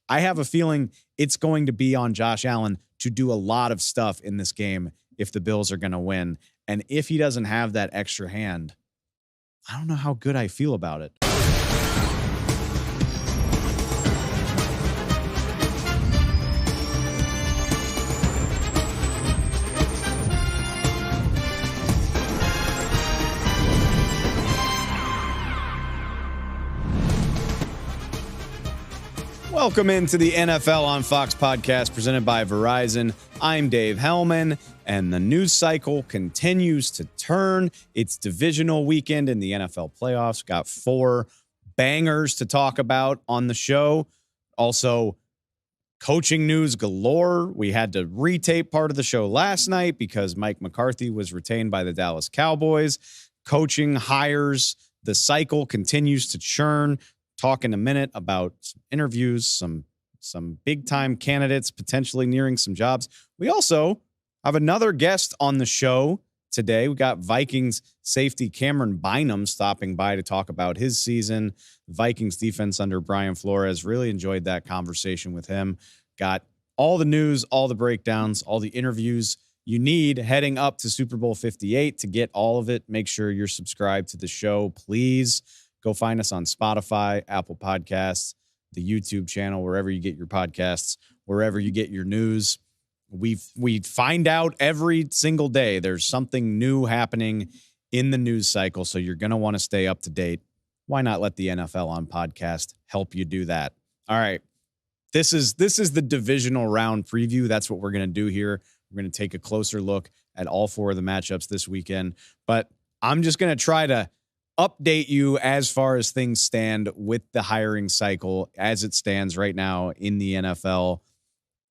I have a feeling it's going to be on Josh Allen to do a lot of stuff in this game if the Bills are going to win. And if he doesn't have that extra hand, I don't know how good I feel about it. Welcome into the NFL on Fox podcast presented by Verizon. I'm Dave Helman, and the news cycle continues to turn. It's divisional weekend in the NFL playoffs. Got 4 bangers to talk about on the show. Also, coaching news galore. We had to retape part of the show last night because Mike McCarthy was retained by the Dallas Cowboys. Coaching hires, the cycle continues to churn. Talk in a minute about some interviews, some big-time candidates potentially nearing some jobs. We also have another guest on the show today. We got Vikings safety Camryn Bynum stopping by to talk about his season. The Vikings defense under Brian Flores. Really enjoyed that conversation with him. Got all the news, all the breakdowns, all the interviews you need heading up to Super Bowl 58. To get all of it, make sure you're subscribed to the show, please. Go find us on Spotify, Apple Podcasts, the YouTube channel, wherever you get your podcasts, wherever you get your news. We find out every single day there's something new happening in the news cycle, so you're going to want to stay up to date. Why not let the NFL on podcast help you do that? All right. This is the divisional round preview. That's what we're going to do here. We're going to take a closer look at all 4 of the matchups this weekend, but I'm just going to try to update you as far as things stand with the hiring cycle as it stands right now in the NFL.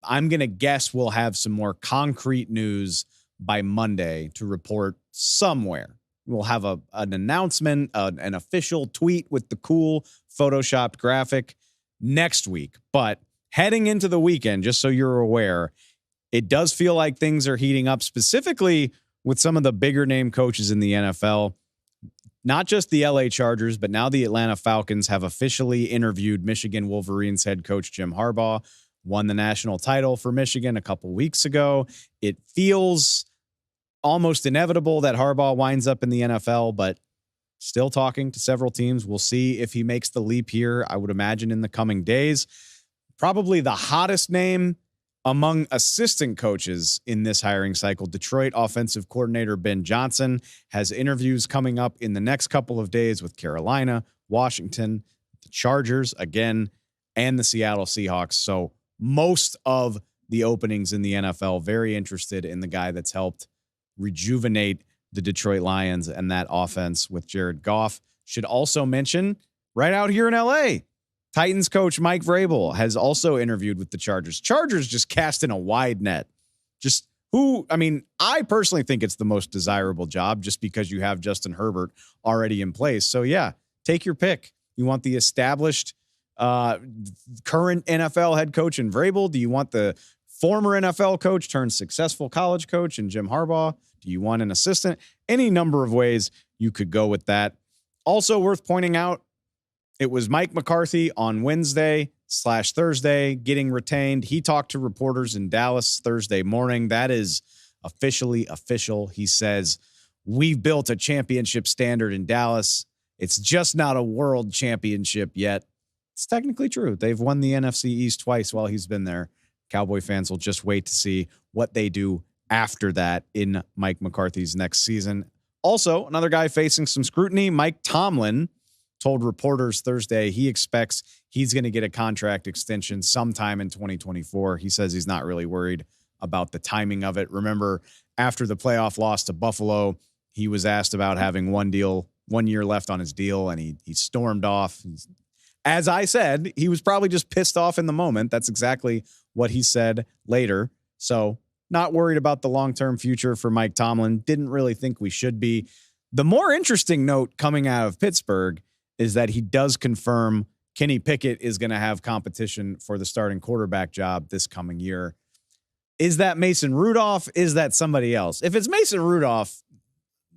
I'm going to guess we'll have some more concrete news by Monday to report somewhere. We'll have an announcement, an official tweet with the cool photoshopped graphic next week. But heading into the weekend, just so you're aware, it does feel like things are heating up, specifically with some of the bigger name coaches in the NFL. Not just the LA Chargers, but now the Atlanta Falcons have officially interviewed Michigan Wolverines head coach Jim Harbaugh. Won the national title for Michigan a couple weeks ago. It feels almost inevitable that Harbaugh winds up in the NFL, but still talking to several teams. We'll see if he makes the leap here, I would imagine, in the coming days. Probably the hottest name among assistant coaches in this hiring cycle, Detroit offensive coordinator Ben Johnson has interviews coming up in the next couple of days with Carolina, Washington, the Chargers again, and the Seattle Seahawks. So most of the openings in the NFL very interested in the guy that's helped rejuvenate the Detroit Lions and that offense with Jared Goff. Should also mention right out here in LA, Titans coach Mike Vrabel has also interviewed with the Chargers. Chargers just casting a wide net. I personally think it's the most desirable job just because you have Justin Herbert already in place. So yeah, take your pick. You want the established current NFL head coach in Vrabel? Do you want the former NFL coach turned successful college coach in Jim Harbaugh? Do you want an assistant? Any number of ways you could go with that. Also worth pointing out, it was Mike McCarthy on Wednesday/Thursday getting retained. He talked to reporters in Dallas Thursday morning. That is officially official. He says, we've built a championship standard in Dallas. It's just not a world championship yet. It's technically true. They've won the NFC East twice while he's been there. Cowboy fans will just wait to see what they do after that in Mike McCarthy's next season. Also, another guy facing some scrutiny, Mike Tomlin, told reporters Thursday he expects he's going to get a contract extension sometime in 2024. He says he's not really worried about the timing of it. Remember, after the playoff loss to Buffalo, he was asked about having 1 year left on his deal, and he stormed off. As I said, he was probably just pissed off in the moment. That's exactly what he said later. So not worried about the long-term future for Mike Tomlin. Didn't really think we should be. The more interesting note coming out of Pittsburgh is that he does confirm Kenny Pickett is going to have competition for the starting quarterback job this coming year. Is that Mason Rudolph? Is that somebody else? If it's Mason Rudolph,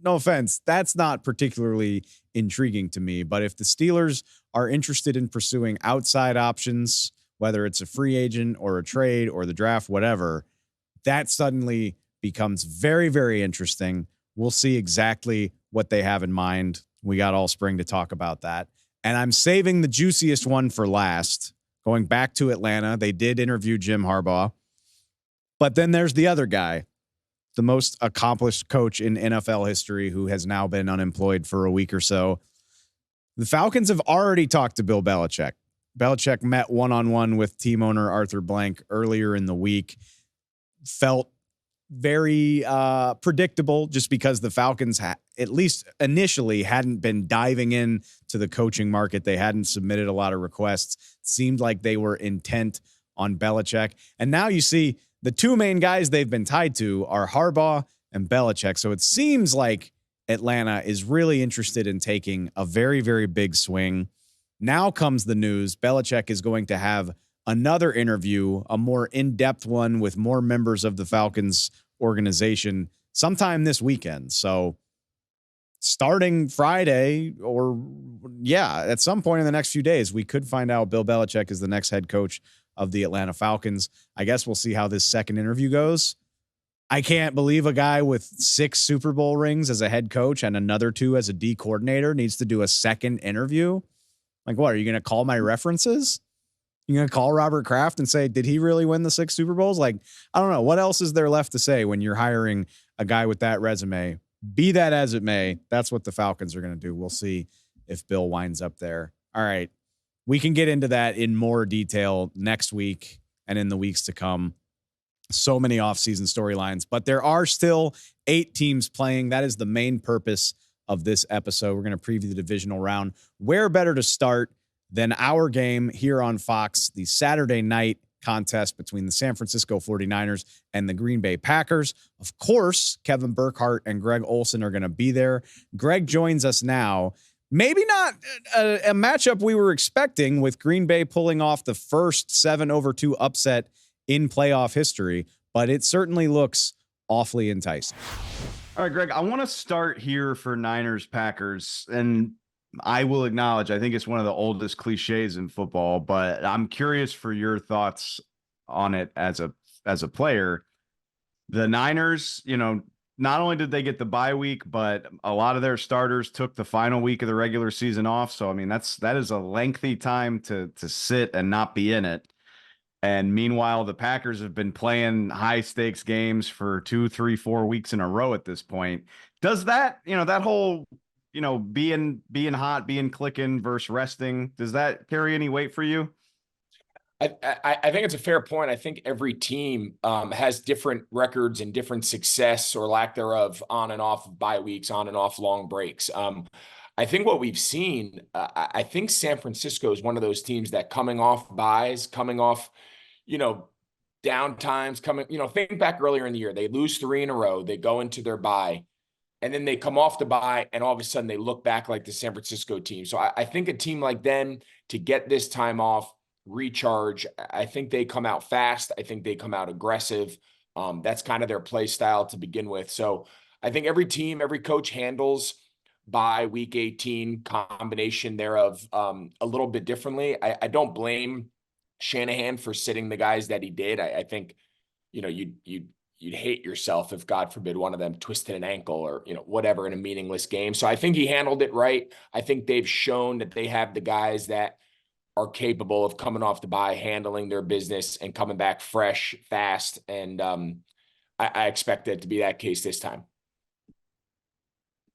no offense, that's not particularly intriguing to me. But if the Steelers are interested in pursuing outside options whether it's a free agent or a trade or the draft, whatever, that suddenly becomes very, very interesting. We'll see exactly what they have in mind. We got all spring to talk about that. And I'm saving the juiciest one for last. Going back to Atlanta, they did interview Jim Harbaugh. But then there's the other guy, the most accomplished coach in NFL history who has now been unemployed for a week or so. The Falcons have already talked to Bill Belichick. Belichick met one-on-one with team owner Arthur Blank earlier in the week. Felt very predictable just because the Falcons, at least initially, hadn't been diving in to the coaching market. They hadn't submitted a lot of requests. Seemed like they were intent on Belichick. And now you see the two main guys they've been tied to are Harbaugh and Belichick. So it seems like Atlanta is really interested in taking a very, very big swing. Now comes the news. Belichick is going to have another interview, a more in-depth one with more members of the Falcons organization sometime this weekend. So starting Friday at some point in the next few days, we could find out Bill Belichick is the next head coach of the Atlanta Falcons. I guess we'll see how this second interview goes. I can't believe a guy with 6 Super Bowl rings as a head coach and another 2 as a D coordinator needs to do a second interview. Like, what, are you going to call my references? You're going to call Robert Kraft and say, did he really win the 6 Super Bowls? Like, I don't know. What else is there left to say when you're hiring a guy with that resume? Be that as it may, that's what the Falcons are going to do. We'll see if Bill winds up there. All right. We can get into that in more detail next week and in the weeks to come. So many offseason storylines, but there are still 8 teams playing. That is the main purpose of this episode. We're going to preview the divisional round. Where better to start than our game here on Fox, the Saturday night contest between the San Francisco 49ers and the Green Bay Packers. Of course, Kevin Burkhardt and Greg Olsen are going to be there. Greg joins us now. Maybe not a matchup we were expecting, with Green Bay pulling off the first 7-2 upset in playoff history, but it certainly looks awfully enticing. All right, Greg, I want to start here for Niners Packers, and I will acknowledge I think it's one of the oldest cliches in football, but I'm curious for your thoughts on it as a player. The Niners, not only did they get the bye week, but a lot of their starters took the final week of the regular season off. So, I mean, that is a lengthy time to sit and not be in it. And meanwhile, the Packers have been playing high stakes games for 2, 3, 4 weeks in a row at this point. Does that, that whole, being hot, being clicking versus resting, does that carry any weight for you? I think it's a fair point. I think every team has different records and different success or lack thereof on and off bye weeks, on and off long breaks. I think what we've seen, I think San Francisco is one of those teams that coming off buys, coming off, down times, think back earlier in the year, they lose 3 in a row, they go into their bye, and then they come off the bye, and all of a sudden they look back like the San Francisco team. So I think a team like them, to get this time off, recharge, I think they come out fast. I think they come out aggressive. That's kind of their play style to begin with. So I think every team, every coach handles by week 18 combination thereof a little bit differently. I don't blame Shanahan for sitting the guys that he did. I think, you'd hate yourself if, God forbid, one of them twisted an ankle or, whatever in a meaningless game. So I think he handled it right. I think they've shown that they have the guys that are capable of coming off the bye, handling their business and coming back fresh, fast. And I expect it to be that case this time.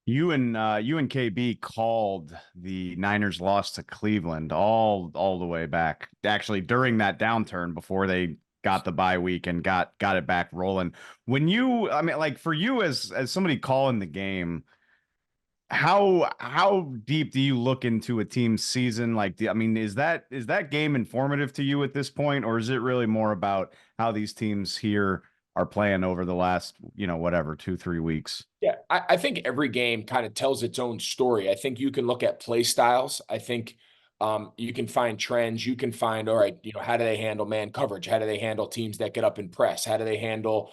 You and KB called the Niners loss to Cleveland all the way back, actually during that downturn before they got the bye week and got it back rolling. When for you as somebody calling the game, how deep do you look into a team's season? Is that game informative to you at this point, or is it really more about how these teams here are playing over the last, 2-3 weeks? Yeah, I think every game kind of tells its own story. I think you can look at play styles. I think you can find trends. You can find, all right, how do they handle man coverage? How do they handle teams that get up and press? How do they handle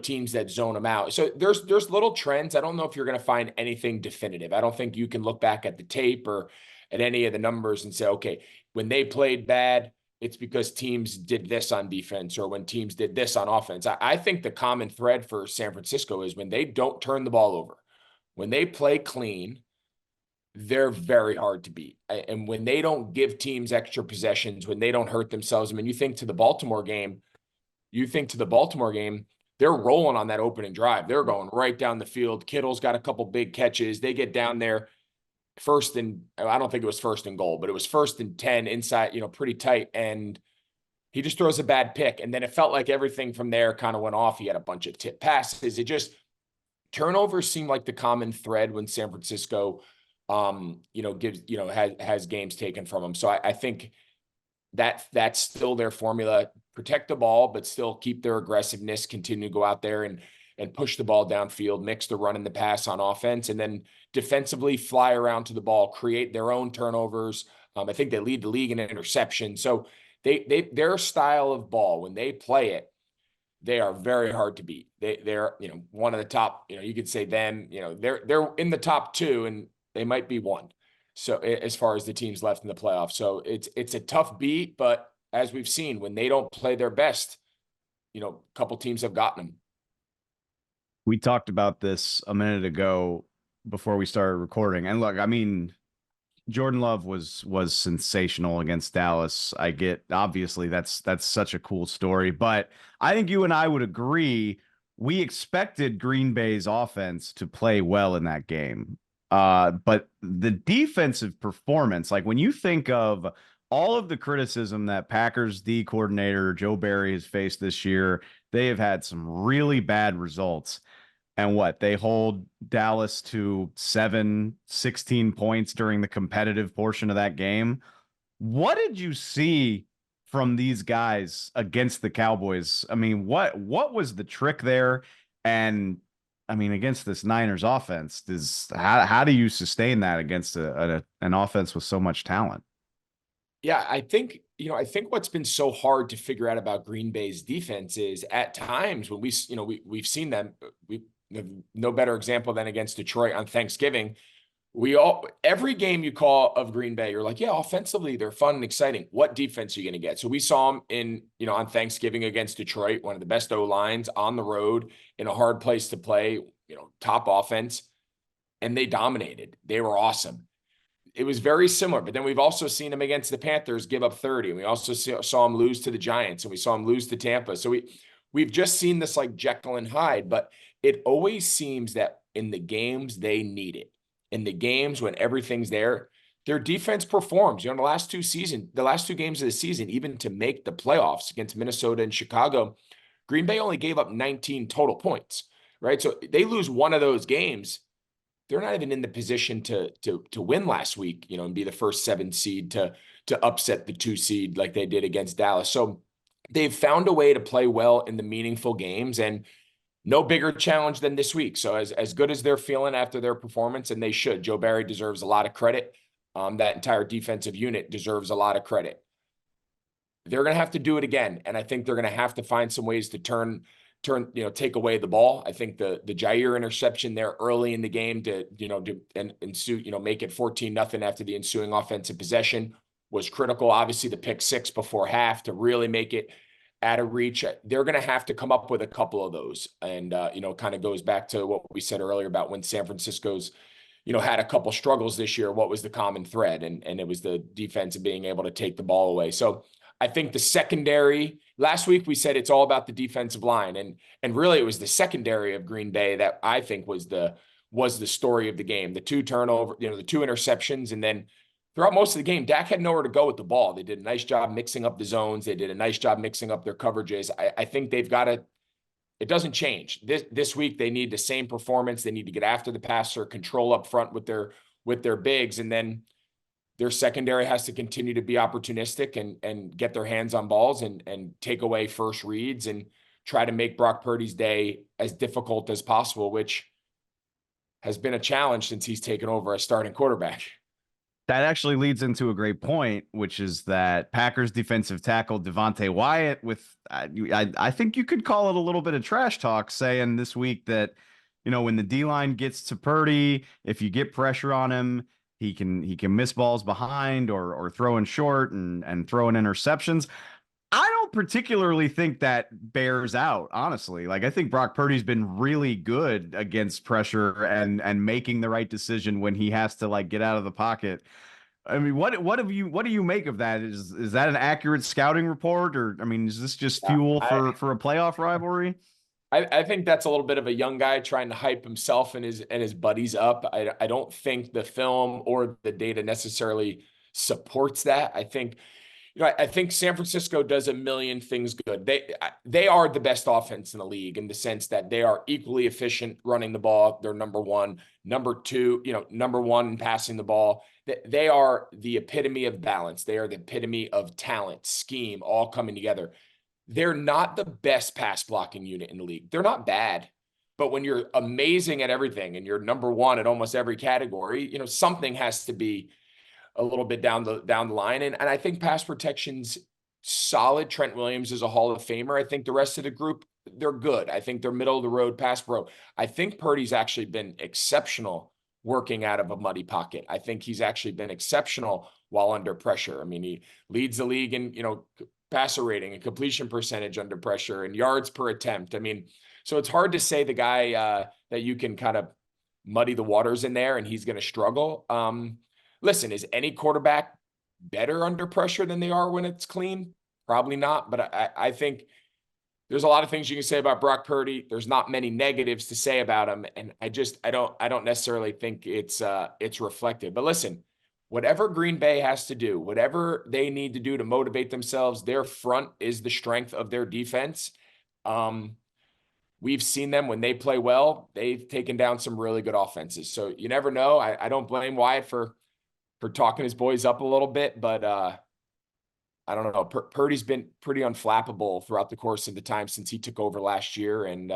teams that zone them out? So there's little trends. I don't know if you're going to find anything definitive. I don't think you can look back at the tape or at any of the numbers and say, okay, when they played bad, it's because teams did this on defense or when teams did this on offense. I think the common thread for San Francisco is when they don't turn the ball over, when they play clean, they're very hard to beat. And when they don't give teams extra possessions, when they don't hurt themselves, I mean, you think to the Baltimore game, they're rolling on that opening drive. They're going right down the field. Kittle's got a couple big catches. They get down there I don't think it was first and goal, but it was 1st and 10 inside, pretty tight. And he just throws a bad pick. And then it felt like everything from there kind of went off. He had a bunch of tip passes. Turnovers seem like the common thread when San Francisco, has games taken from them. So I think that's still their formula. Protect the ball, but still keep their aggressiveness, continue to go out there and push the ball downfield, mix the run and the pass on offense, and then defensively fly around to the ball, create their own turnovers. I think they lead the league in interception. So their style of ball, when they play it, they are very hard to beat. They're one of the top, you could say them, they're in the top 2 and they might be 1. So as far as the teams left in the playoffs. So it's a tough beat, but as we've seen, when they don't play their best, a couple teams have gotten them. We talked about this a minute ago before we started recording. And look, I mean, Jordan Love was sensational against Dallas. I get, obviously that's such a cool story, but I think you and I would agree we expected Green Bay's offense to play well in that game. But the defensive performance, like when you think of all of the criticism that Packers D coordinator Joe Barry has faced this year, they have had some really bad results. And they hold Dallas to 16 points during the competitive portion of that game. What did you see from these guys against the Cowboys? I mean, what was the trick there? And I mean, against this Niners offense, how do you sustain that against an offense with so much talent? Yeah, I think what's been so hard to figure out about Green Bay's defense is at times when we've seen them, no better example than against Detroit on Thanksgiving. Every game you call of Green Bay, you're like, yeah, offensively, they're fun and exciting. What defense are you going to get? So we saw them on Thanksgiving against Detroit, one of the best O-lines on the road in a hard place to play, top offense, and they dominated. They were awesome. It was very similar, but then we've also seen them against the Panthers give up 30. And we also saw them lose to the Giants, and we saw them lose to Tampa. So we've just seen this like Jekyll and Hyde, but it always seems that in the games they need it, in the games when everything's there, their defense performs. The last two games of the season, even to make the playoffs against Minnesota and Chicago, Green Bay only gave up 19 total points, right? So they lose one of those games, they're not even in the position to win last week, and be the first 7 seed to upset the 2 seed like they did against Dallas. So they've found a way to play well in the meaningful games, and no bigger challenge than this week. So as good as they're feeling after their performance, and they should, Joe Barry deserves a lot of credit. That entire defensive unit deserves a lot of credit. They're going to have to do it again. And I think they're going to have to find some ways to take away the ball. I think the Jair interception there early in the game to make it 14-0 after the ensuing offensive possession was critical. Obviously the pick 6 before half to really make it out of reach. They're going to have to come up with a couple of those. And, kind of goes back to what we said earlier about when San Francisco's, had a couple struggles this year, what was the common thread? And it was the defense of being able to take the ball away. So I think the secondary, last week we said it's all about the defensive line. And really it was the secondary of Green Bay that I think was the story of the game. The 2 turnover, the 2 interceptions, and then throughout most of the game, Dak had nowhere to go with the ball. They did a nice job mixing up the zones. They did a nice job mixing up their coverages. I think they've got to, it doesn't change. This week, they need the same performance. They need to get after the passer, control up front with their bigs, and then their secondary has to continue to be opportunistic and get their hands on balls and take away first reads and try to make Brock Purdy's day as difficult as possible, which has been a challenge since he's taken over as starting quarterback. That actually leads into a great point, which is that Packers defensive tackle Devontae Wyatt I think you could call it a little bit of trash talk, saying this week that, when the D-line gets to Purdy, if you get pressure on him, He can miss balls behind or throw in short and throw in interceptions. I don't particularly think that bears out, honestly. Like, I think Brock Purdy's been really good against pressure and making the right decision when he has to like get out of the pocket. I mean, what do you make of that? Is that an accurate scouting report, or I mean, is this just Yeah, fuel for a playoff rivalry? I think that's a little bit of a young guy trying to hype himself and his buddies up. I don't think the film or the data necessarily supports that. I think, I think San Francisco does a million things good. They are the best offense in the league in the sense that they are equally efficient running the ball. They're number one, number two, number one in passing the ball. They are the epitome of balance. They are the epitome of talent, scheme, all coming together. They're not the best pass blocking unit in the league. They're not bad. But when you're amazing at everything and you're number one at almost every category, something has to be a little bit down the line. And I think pass protection's solid. Trent Williams is a Hall of Famer. I think the rest of the group, they're good. I think they're middle of the road pass pro. I think Purdy's actually been exceptional working out of a muddy pocket. I think he's actually been exceptional while under pressure. I mean, he leads the league in, passer rating and completion percentage under pressure and yards per attempt. I mean, so it's hard to say the guy that you can kind of muddy the waters in there and he's going to struggle. Listen, is any quarterback better under pressure than they are when it's clean? Probably not. But I think there's a lot of things you can say about Brock Purdy. There's not many negatives to say about him. And I don't necessarily think it's reflective. But listen, whatever Green Bay has to do, whatever they need to do to motivate themselves, their front is the strength of their defense. We've seen them when they play well, they've taken down some really good offenses. So you never know. I don't blame Wyatt for talking his boys up a little bit, but I don't know. Purdy's been pretty unflappable throughout the course of the time since he took over last year, and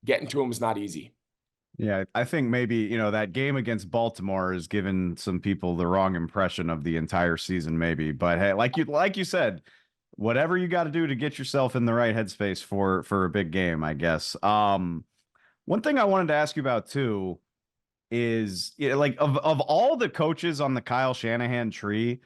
getting to him was not easy. Yeah, I think maybe, that game against Baltimore has given some people the wrong impression of the entire season, maybe. But hey, like you said, whatever you got to do to get yourself in the right headspace for a big game, I guess. One thing I wanted to ask you about too is, like of all the coaches on the Kyle Shanahan tree,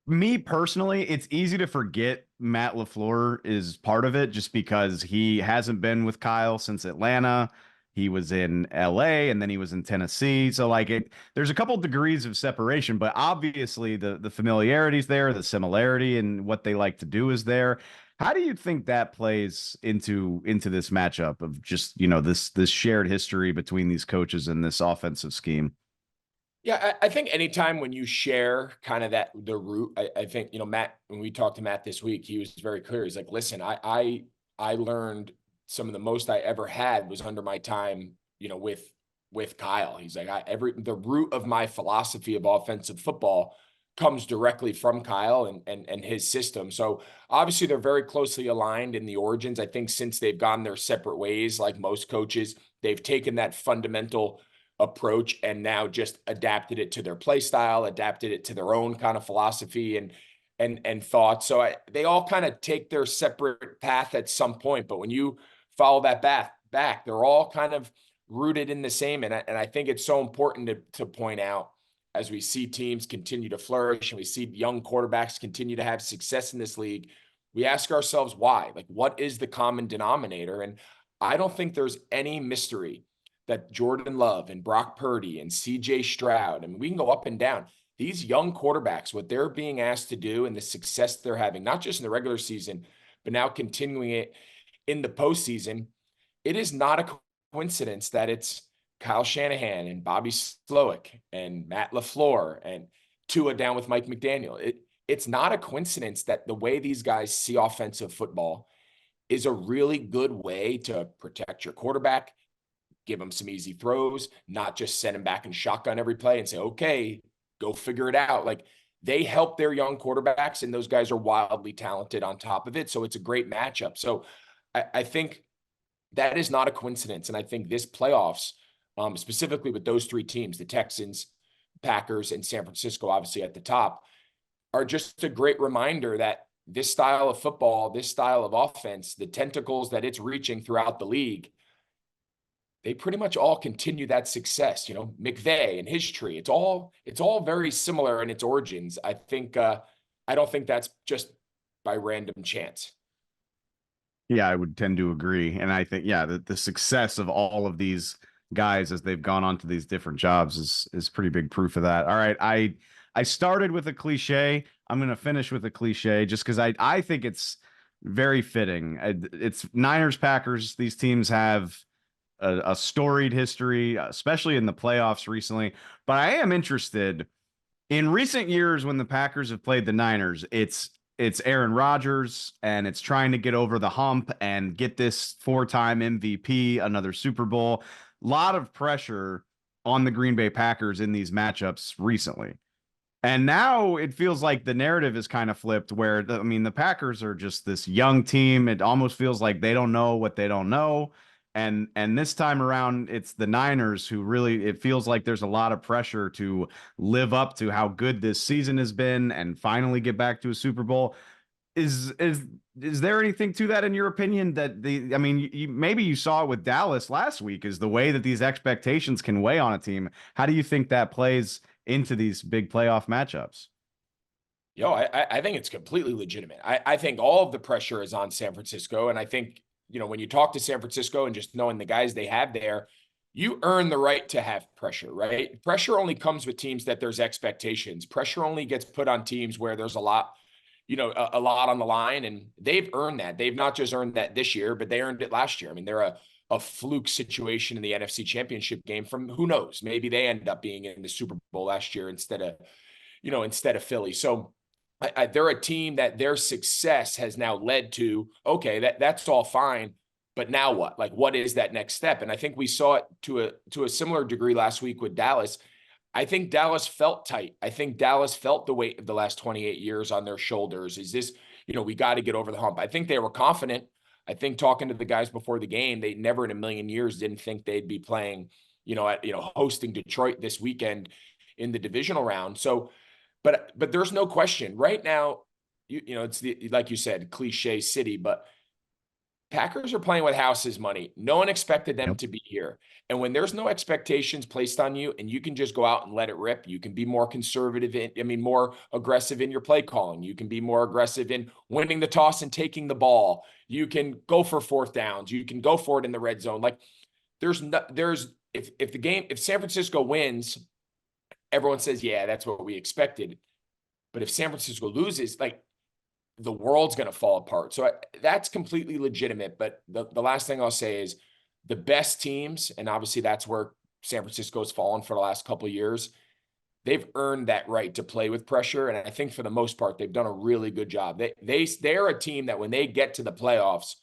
me personally, it's easy to forget Matt LaFleur is part of it just because he hasn't been with Kyle since Atlanta. He was in LA and then he was in Tennessee. So like there's a couple degrees of separation, but obviously the familiarity's there, the similarity and what they like to do is there. How do you think that plays into this matchup of just, this shared history between these coaches and this offensive scheme? Yeah, I think anytime when you share kind of the root, I think, Matt, when we talked to Matt this week, he was very clear. He's like, listen, I learned some of the most I ever had was under my time, with Kyle. He's like, the root of my philosophy of offensive football comes directly from Kyle and his system. So obviously they're very closely aligned in the origins. I think since they've gone their separate ways, like most coaches, they've taken that fundamental approach and now just adapted it to their play style, adapted it to their own kind of philosophy and thoughts. So they all kind of take their separate path at some point, but when you follow that back, they're all kind of rooted in the same. And I think it's so important to point out as we see teams continue to flourish and we see young quarterbacks continue to have success in this league, we ask ourselves why. Like, what is the common denominator? And I don't think there's any mystery that Jordan Love and Brock Purdy and CJ Stroud, I mean, we can go up and down. These young quarterbacks, what they're being asked to do and the success they're having, not just in the regular season, but now continuing it in the postseason, it is not a coincidence that it's Kyle Shanahan and Bobby Slowick and Matt LaFleur and Tua down with Mike McDaniel. It's not a coincidence that the way these guys see offensive football is a really good way to protect your quarterback, give him some easy throws, not just send him back in shotgun every play and say, okay, go figure it out. Like, they help their young quarterbacks, and those guys are wildly talented on top of it. So it's a great matchup. So I think that is not a coincidence. And I think this playoffs, specifically with those three teams, the Texans, Packers, and San Francisco, obviously at the top, are just a great reminder that this style of football, this style of offense, the tentacles that it's reaching throughout the league, they pretty much all continue that success. McVay and his tree, it's all very similar in its origins. I don't think that's just by random chance. Yeah, I would tend to agree. And I think, yeah, the success of all of these guys as they've gone on to these different jobs is pretty big proof of that. All right. I started with a cliche. I'm going to finish with a cliche just because I think it's very fitting. It's Niners, Packers. These teams have a storied history, especially in the playoffs recently. But I am interested in recent years when the Packers have played the Niners. It's Aaron Rodgers, and it's trying to get over the hump and get this 4-time MVP, another Super Bowl. A lot of pressure on the Green Bay Packers in these matchups recently. And now it feels like the narrative is kind of flipped where, the Packers are just this young team. It almost feels like they don't know what they don't know. And this time around, it's the Niners who really, it feels like there's a lot of pressure to live up to how good this season has been and finally get back to a Super Bowl. Is there anything to that in your opinion that maybe you saw it with Dallas last week, is the way that these expectations can weigh on a team? How do you think that plays into these big playoff matchups? I think it's completely legitimate. I think all of the pressure is on San Francisco. And I think, when you talk to San Francisco and just knowing the guys they have there, you earn the right to have pressure, right? Pressure only comes with teams that there's expectations. Pressure only gets put on teams where there's a lot on the line, and they've earned that. They've not just earned that this year, but they earned it last year. They're a fluke situation in the NFC Championship game from who knows? Maybe they end up being in the Super Bowl last year instead of Philly. So they're a team that their success has now led to, okay, that's all fine, but now what? Like, what is that next step? And I think we saw it to a similar degree last week with Dallas. I think Dallas felt tight. I think Dallas felt the weight of the last 28 years on their shoulders. Is this, we got to get over the hump. I think they were confident. I think talking to the guys before the game, they never in a million years didn't think they'd be playing, hosting Detroit this weekend in the divisional round. So, but there's no question right now, it's like you said, cliche city, but Packers are playing with house's money. No one expected them to be here. And when there's no expectations placed on you and you can just go out and let it rip, you can be more conservative more aggressive in your play calling. You can be more aggressive in winning the toss and taking the ball. You can go for fourth downs. You can go for it in the red zone. Like if San Francisco wins, everyone says, yeah, that's what we expected. But if San Francisco loses, like, the world's going to fall apart. So that's completely legitimate. But the last thing I'll say is the best teams, and obviously that's where San Francisco's fallen for the last couple of years, they've earned that right to play with pressure. And I think for the most part, they've done a really good job. They're a team that when they get to the playoffs,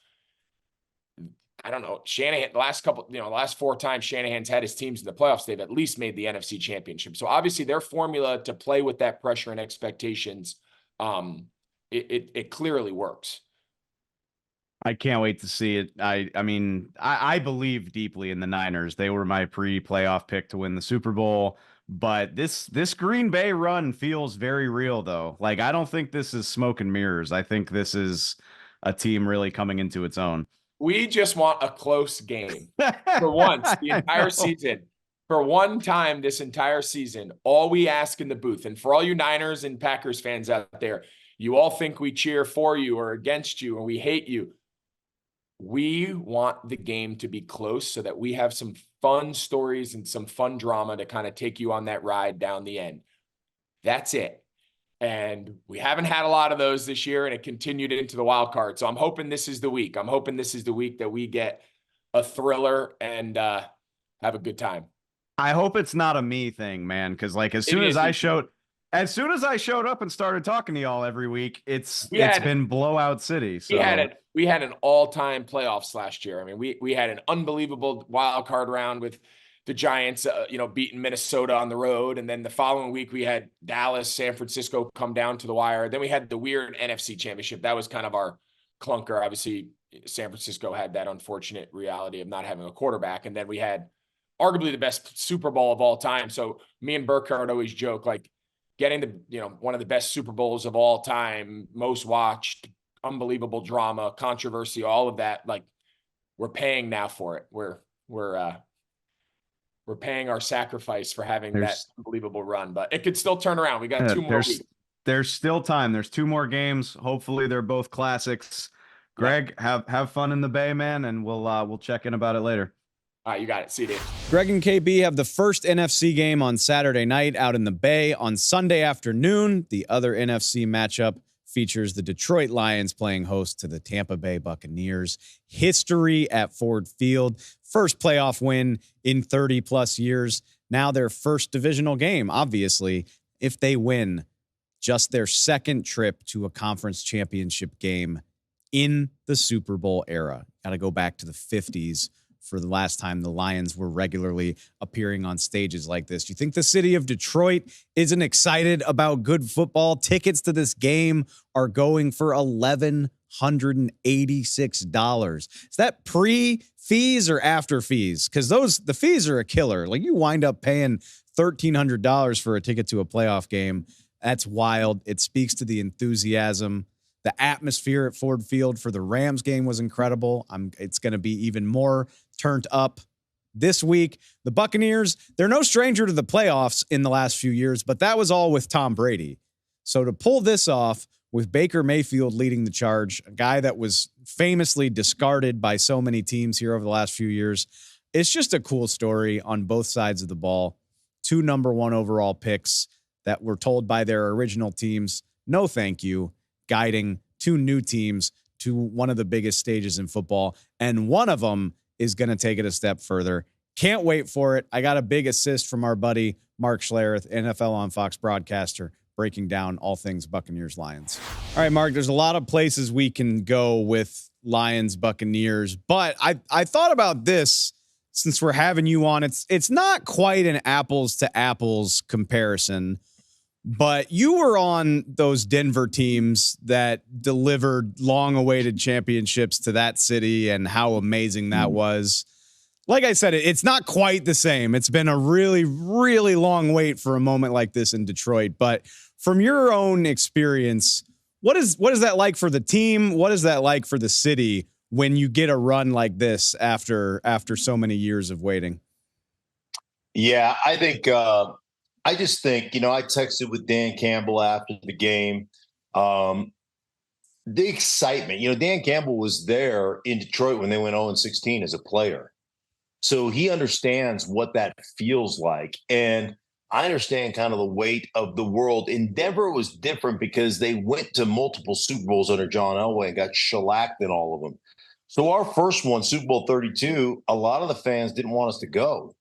I don't know, Shanahan, the last 4 times Shanahan's had his teams in the playoffs, they've at least made the NFC Championship. So obviously their formula to play with that pressure and expectations, it clearly works. I can't wait to see it. I believe deeply in the Niners. They were my pre-playoff pick to win the Super Bowl, but this Green Bay run feels very real though. Like, I don't think this is smoke and mirrors. I think this is a team really coming into its own. We just want a close game for once, the entire season. For one time this entire season, all we ask in the booth, and for all you Niners and Packers fans out there, you all think we cheer for you or against you or we hate you. We want the game to be close so that we have some fun stories and some fun drama to kind of take you on that ride down the end. That's it. And we haven't had a lot of those this year, and it continued into the wild card. So I'm hoping this is the week. I'm hoping this is the week that we get a thriller and have a good time. I hope it's not a me thing, man. Because like as soon as I showed up and started talking to y'all every week, it's been blowout city. So we had an all-time playoffs last year. I mean, we had an unbelievable wild card round with the Giants, beating Minnesota on the road. And then the following week we had Dallas, San Francisco come down to the wire. Then we had the weird NFC Championship. That was kind of our clunker. Obviously, San Francisco had that unfortunate reality of not having a quarterback. And then we had arguably the best Super Bowl of all time. So me and Burkhardt always joke, like, getting one of the best Super Bowls of all time, most watched, unbelievable drama, controversy, all of that. Like, we're paying now for it. we're paying our sacrifice for having that unbelievable run, but it could still turn around. We got 2 more weeks. There's still time. There's 2 more games. Hopefully they're both classics. Greg, have fun in the Bay, man, and we'll check in about it later. All right, you got it. See you, Dave. Greg and KB have the first NFC game on Saturday night out in the Bay. On Sunday afternoon, the other NFC matchup features the Detroit Lions playing host to the Tampa Bay Buccaneers. History at Ford Field. First playoff win in 30-plus years. Now their first divisional game, obviously, if they win. Just their second trip to a conference championship game in the Super Bowl era. Got to go back to the 50s for the last time the Lions were regularly appearing on stages like this. You think the city of Detroit isn't excited about good football? Tickets to this game are going for $1,186. Is that pre-fees or after fees? Because the fees are a killer. Like, you wind up paying $1,300 for a ticket to a playoff game. That's wild. It speaks to the enthusiasm. The atmosphere at Ford Field for the Rams game was incredible. It's going to be even more turned up this week. The Buccaneers, they're no stranger to the playoffs in the last few years, but that was all with Tom Brady. So to pull this off with Baker Mayfield leading the charge, a guy that was famously discarded by so many teams here over the last few years, it's just a cool story on both sides of the ball. 2 number 1 overall picks that were told by their original teams, no thank you, guiding 2 new teams to one of the biggest stages in football. And one of them is going to take it a step further. Can't wait for it. I got a big assist from our buddy, Mark Schlereth, NFL on Fox broadcaster, breaking down all things Buccaneers Lions. All right, Mark, there's a lot of places we can go with Lions Buccaneers, but I thought about this since we're having you on. It's not quite an apples to apples comparison, but you were on those Denver teams that delivered long-awaited championships to that city and how amazing that was. Like I said, it's not quite the same. It's been a really, really long wait for a moment like this in Detroit. But from your own experience, what is that like for the team? What is that like for the city when you get a run like this after so many years of waiting? Yeah, I think I just think, I texted with Dan Campbell after the game. The excitement, Dan Campbell was there in Detroit when they went 0-16 as a player. So he understands what that feels like. And I understand kind of the weight of the world. In Denver, it was different because they went to multiple Super Bowls under John Elway and got shellacked in all of them. So our first one, Super Bowl 32, a lot of the fans didn't want us to go,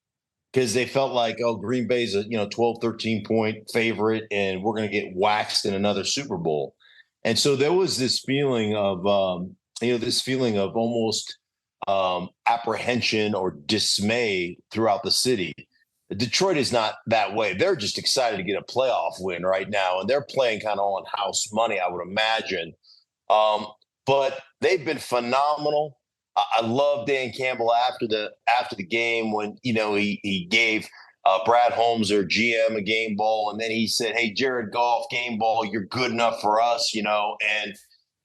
because they felt like, Green Bay's a 12, 13-point favorite, and we're going to get waxed in another Super Bowl. And so there was this feeling of, almost apprehension or dismay throughout the city. Detroit is not that way. They're just excited to get a playoff win right now, and they're playing kind of on house money, I would imagine. But they've been phenomenal. I love Dan Campbell after the game when, he gave Brad Holmes, their GM, a game ball. And then he said, "Hey, Jared Goff, game ball, you're good enough for us," and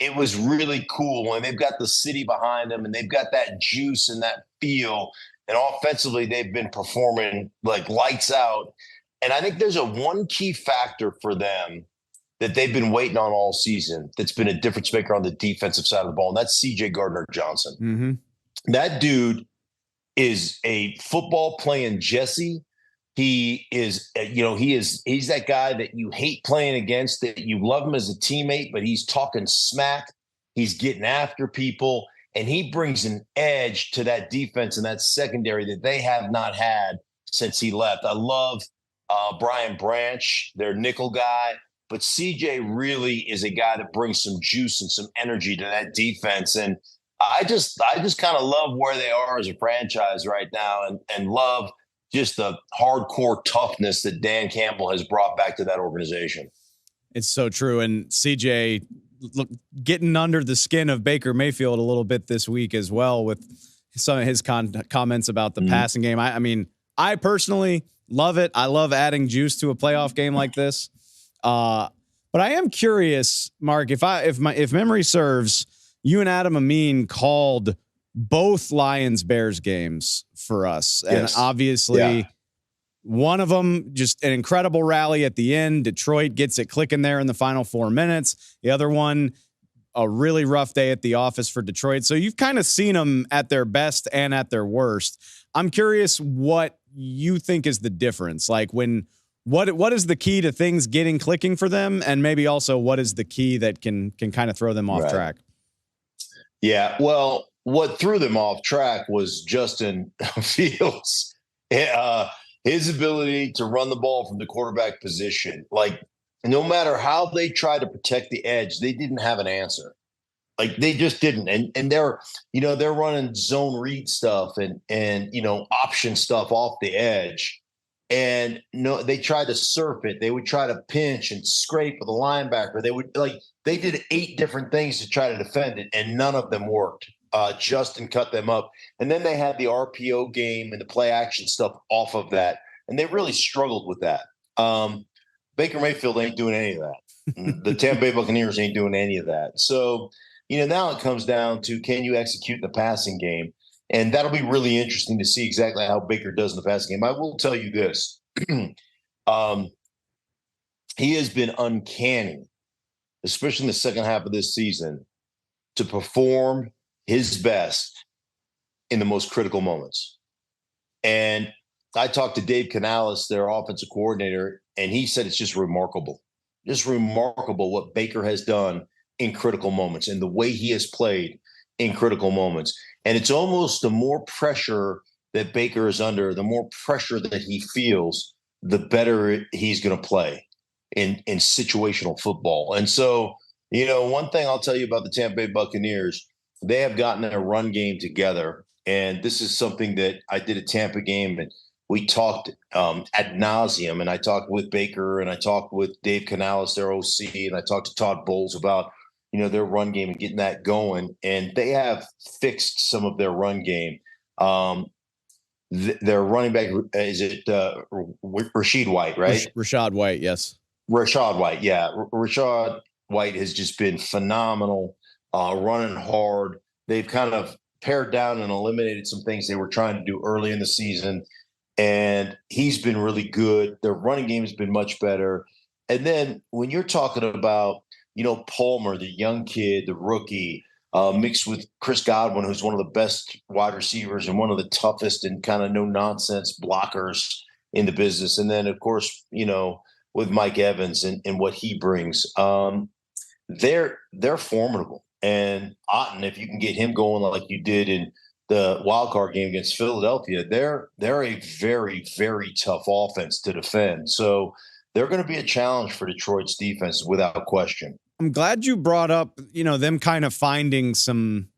it was really cool. And they've got the city behind them, and they've got that juice and that feel. And offensively, they've been performing like lights out. And I think there's one key factor for them that they've been waiting on all season that's been a difference maker on the defensive side of the ball, and that's C.J. Gardner-Johnson. Mm-hmm. That dude is a football playing Jesse. He is, he's that guy that you hate playing against, that you love him as a teammate, but he's talking smack. He's getting after people, and he brings an edge to that defense and that secondary that they have not had since he left. I love Brian Branch, their nickel guy. But CJ really is a guy that brings some juice and some energy to that defense. And I just kind of love where they are as a franchise right now, and love just the hardcore toughness that Dan Campbell has brought back to that organization. It's so true. And CJ getting under the skin of Baker Mayfield a little bit this week as well with some of his comments about the passing game. I mean, I personally love it. I love adding juice to a playoff game like this. But I am curious, Mark, if memory serves, you and Adam Amin called both Lions-Bears games for us. And Yes. obviously one of them, just an incredible rally at the end. Detroit gets it clicking there in the final 4 minutes. The other one, a really rough day at the office for Detroit. So you've kind of seen them at their best and at their worst. I'm curious what you think is the difference. Like what is the key to things clicking for them? And maybe also what is the key that can kind of throw them off track? Yeah. Well, what threw them off track was Justin Fields. His ability to run the ball from the quarterback position. Like, no matter how they tried to protect the edge, they didn't have an answer. Like, they just didn't. And they're running zone read stuff and option stuff off the edge. And no, they tried to surf it. They would try to pinch and scrape with a linebacker. They did 8 different things to try to defend it, and none of them worked. Justin cut them up. And then they had the RPO game and the play action stuff off of that. And they really struggled with that. Baker Mayfield ain't doing any of that. The Tampa Bay Buccaneers ain't doing any of that. So, now it comes down to, can you execute in the passing game? And that'll be really interesting to see exactly how Baker does in the passing game. I will tell you this. He has been uncanny, especially in the second half of this season, to perform his best in the most critical moments. And I talked to Dave Canales, their offensive coordinator, and he said it's just remarkable what Baker has done in critical moments and the way he has played in critical moments. And it's almost the more pressure that Baker is under, the more pressure that he feels, the better he's going to play in situational football. And so, one thing I'll tell you about the Tampa Bay Buccaneers, they have gotten a run game together. And this is something that I did a Tampa game, and we talked ad nauseum. And I talked with Baker, and I talked with Dave Canales, their OC, and I talked to Todd Bowles about, their run game and getting that going. And they have fixed some of their run game. Their running back, is it Rashid White, right? Rashad White, yes. Rashad White, yeah. Rashad White has just been phenomenal, running hard. They've kind of pared down and eliminated some things they were trying to do early in the season, and he's been really good. Their running game has been much better. And then when you're talking about, Palmer, the young kid, the rookie, mixed with Chris Godwin, who's one of the best wide receivers and one of the toughest and kind of no-nonsense blockers in the business. And then, of course, with Mike Evans and what he brings, they're formidable. And Otten, if you can get him going like you did in the wild card game against Philadelphia, they're a very, very tough offense to defend. So they're going to be a challenge for Detroit's defense without question. I'm glad you brought up, them kind of finding some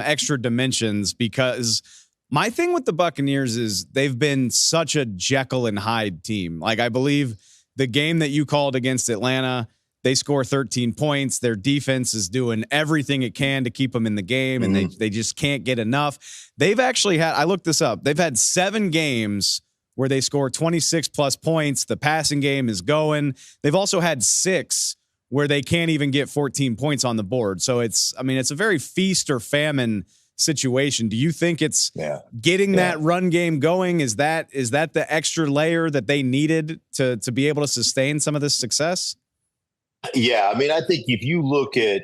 extra dimensions, because my thing with the Buccaneers is they've been such a Jekyll and Hyde team. Like, I believe the game that you called against Atlanta, they score 13 points. Their defense is doing everything it can to keep them in the game, and they just can't get enough. They've actually had, I looked this up, they've had 7 games where they score 26 plus points. The passing game is going. They've also had 6 where they can't even get 14 points on the board. So it's a very feast or famine situation. Do you think it's getting that run game going? Is that the extra layer that they needed to be able to sustain some of this success? Yeah. I think if you look at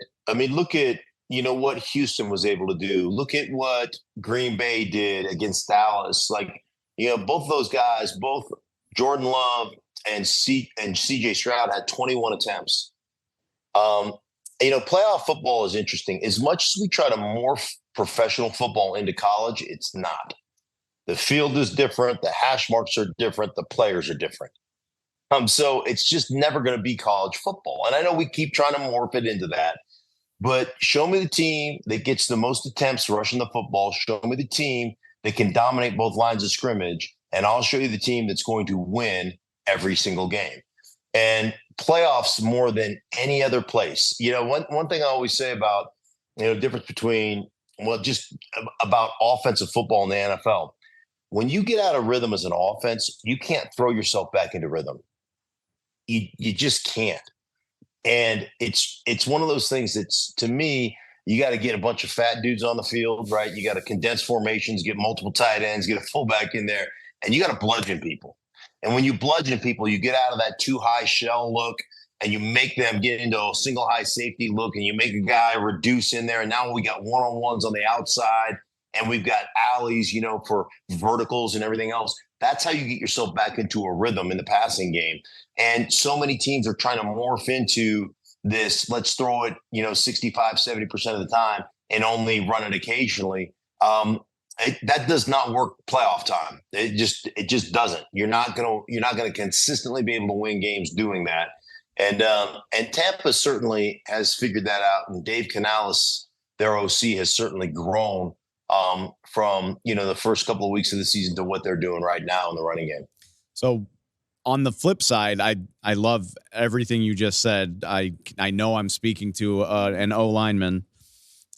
what Houston was able to do, look at what Green Bay did against Dallas. Like, both those guys, both Jordan Love and CJ Stroud had 21 attempts. Playoff football is interesting. As much as we try to morph professional football into college, it's not. The field is different. The hash marks are different. The players are different. So it's just never going to be college football. And I know we keep trying to morph it into that, but show me the team that gets the most attempts rushing the football. Show me the team that can dominate both lines of scrimmage, and I'll show you the team that's going to win every single game. And playoffs more than any other place. One thing I always say about, difference between, just about offensive football in the NFL. When you get out of rhythm as an offense, you can't throw yourself back into rhythm. You just can't. And it's one of those things that's, to me, You got to get a bunch of fat dudes on the field, right? You got to condense formations, get multiple tight ends, get a fullback in there, and you got to bludgeon people. And when you bludgeon people, you get out of that too high shell look and you make them get into a single high safety look, and you make a guy reduce in there. And now we got one-on-ones on the outside, and we've got alleys, for verticals and everything else. That's how you get yourself back into a rhythm in the passing game. And so many teams are trying to morph into this, let's throw it, 65, 70% of the time and only run it occasionally. That does not work playoff time. It just doesn't. You're not gonna consistently be able to win games doing that. And Tampa certainly has figured that out. And Dave Canales, their OC, has certainly grown from the first couple of weeks of the season to what they're doing right now in the running game. So on the flip side, I love everything you just said. I know I'm speaking to an O lineman.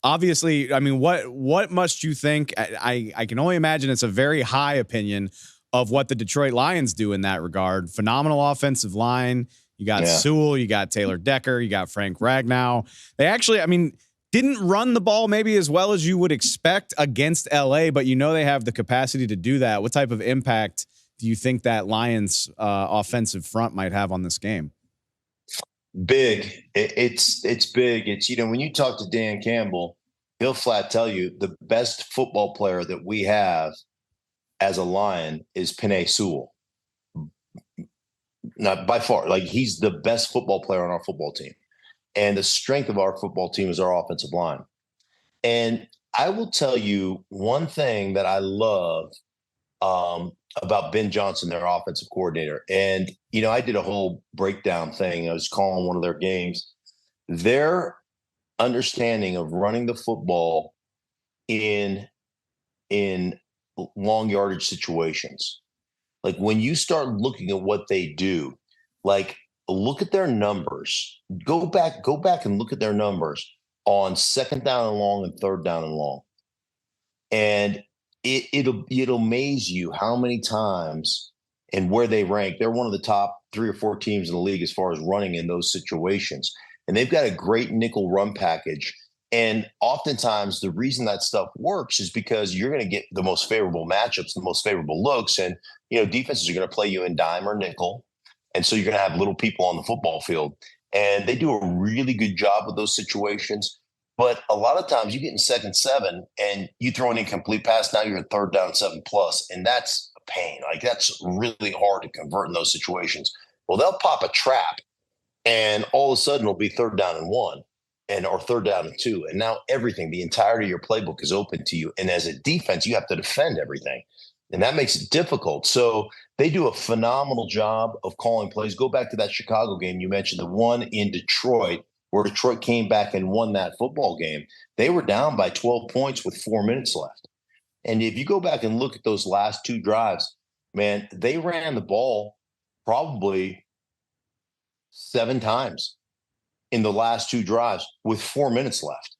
Obviously, I mean, what must you think? I can only imagine it's a very high opinion of what the Detroit Lions do in that regard. Phenomenal offensive line. You got Sewell, you got Taylor Decker, you got Frank Ragnow. They actually, didn't run the ball maybe as well as you would expect against LA, but they have the capacity to do that. What type of impact do you think that Lions offensive front might have on this game? Big. It's big. It's, when you talk to Dan Campbell, he'll flat tell you the best football player that we have as a Lion is Penei Sewell. Not by far. Like, he's the best football player on our football team. And the strength of our football team is our offensive line. And I will tell you one thing that I love about Ben Johnson, their offensive coordinator. And, I did a whole breakdown thing. I was calling one of their games. Their understanding of running the football in long yardage situations. Like, when you start looking at what they do, like, look at their numbers. Go back and look at their numbers on second down and long and third down and long. And it'll amaze you how many times and where they rank. They're one of the top 3 or 4 teams in the league as far as running in those situations. And they've got a great nickel run package. And oftentimes the reason that stuff works is because you're going to get the most favorable matchups, the most favorable looks. And, defenses are going to play you in dime or nickel. And so you're going to have little people on the football field. And they do a really good job with those situations. But a lot of times you get in 2nd 7 and you throw an incomplete pass. Now you're in 3rd down 7+. And that's a pain. Like, that's really hard to convert in those situations. Well, they'll pop a trap and all of a sudden it'll be 3rd down and 1 or 3rd down and 2. And now the entirety of your playbook is open to you. And as a defense, you have to defend everything. And that makes it difficult. So they do a phenomenal job of calling plays. Go back to that Chicago game you mentioned, the one in Detroit, where Detroit came back and won that football game. They were down by 12 points with 4 minutes left. And if you go back and look at those last 2 drives, man, they ran the ball probably 7 times in the last 2 drives with 4 minutes left.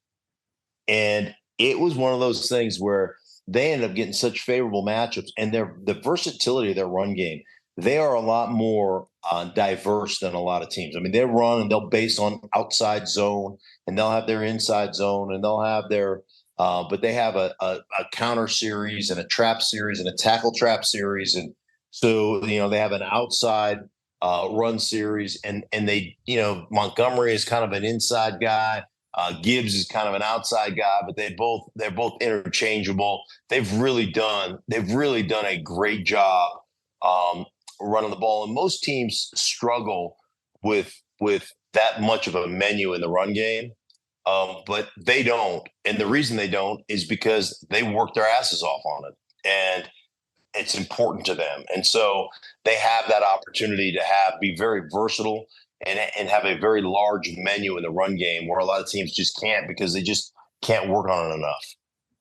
And it was one of those things where they ended up getting such favorable matchups, and the versatility of their run game. They are a lot more diverse than a lot of teams. I mean, they run and they'll base on outside zone, and they'll have their inside zone, and they'll have their but they have a counter series and a trap series and a tackle trap series. And so, they have an outside run series, and they, Montgomery is kind of an inside guy. Gibbs is kind of an outside guy, but they're both interchangeable. They've really done a great job running the ball. And most teams struggle with that much of a menu in the run game, but they don't. And the reason they don't is because they work their asses off on it, and it's important to them. And so they have that opportunity to be very versatile and have a very large menu in the run game, where a lot of teams just can't, because they just can't work on it enough.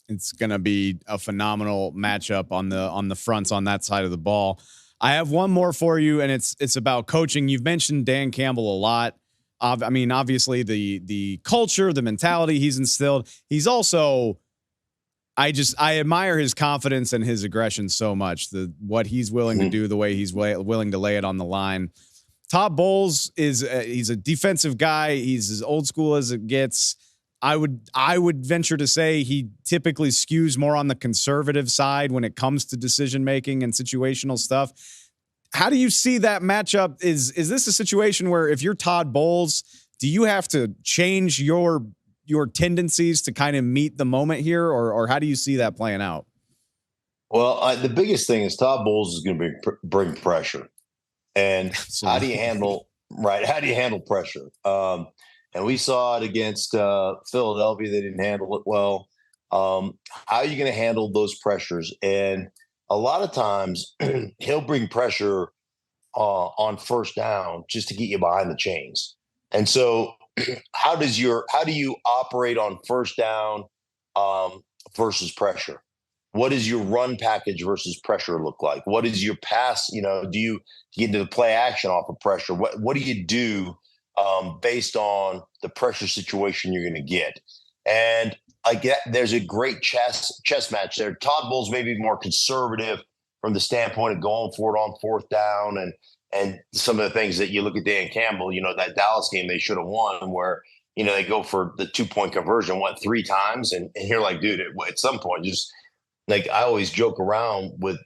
It's going to be a phenomenal matchup on the fronts on that side of the ball. I have one more for you, and it's about coaching. You've mentioned Dan Campbell a lot. Obviously the culture, the mentality he's instilled. He's also, I admire his confidence and his aggression so much. What he's willing to do, the way he's willing to lay it on the line. Todd Bowles he's a defensive guy. He's as old school as it gets. I would venture to say he typically skews more on the conservative side when it comes to decision making and situational stuff. How do you see that matchup? Is this a situation where if you're Todd Bowles, do you have to change your tendencies to kind of meet the moment here, or how do you see that playing out? Well, the biggest thing is Todd Bowles is going to bring pressure, and how do you handle pressure? And we saw it against Philadelphia; they didn't handle it well. How are you going to handle those pressures? And a lot of times, he'll bring pressure on first down just to get you behind the chains. And so, how do you operate on first down versus pressure? What does your run package versus pressure look like? What is your pass? Do you get into the play action off of pressure? What do you do based on the pressure situation you're going to get? And I get there's a great chess match there. Todd Bowles may be more conservative from the standpoint of going for it on fourth down and some of the things that you look at Dan Campbell, that Dallas game they should have won where, they go for the 2-point conversion, 3 times. And you're like, dude, at some point, just like I always joke around with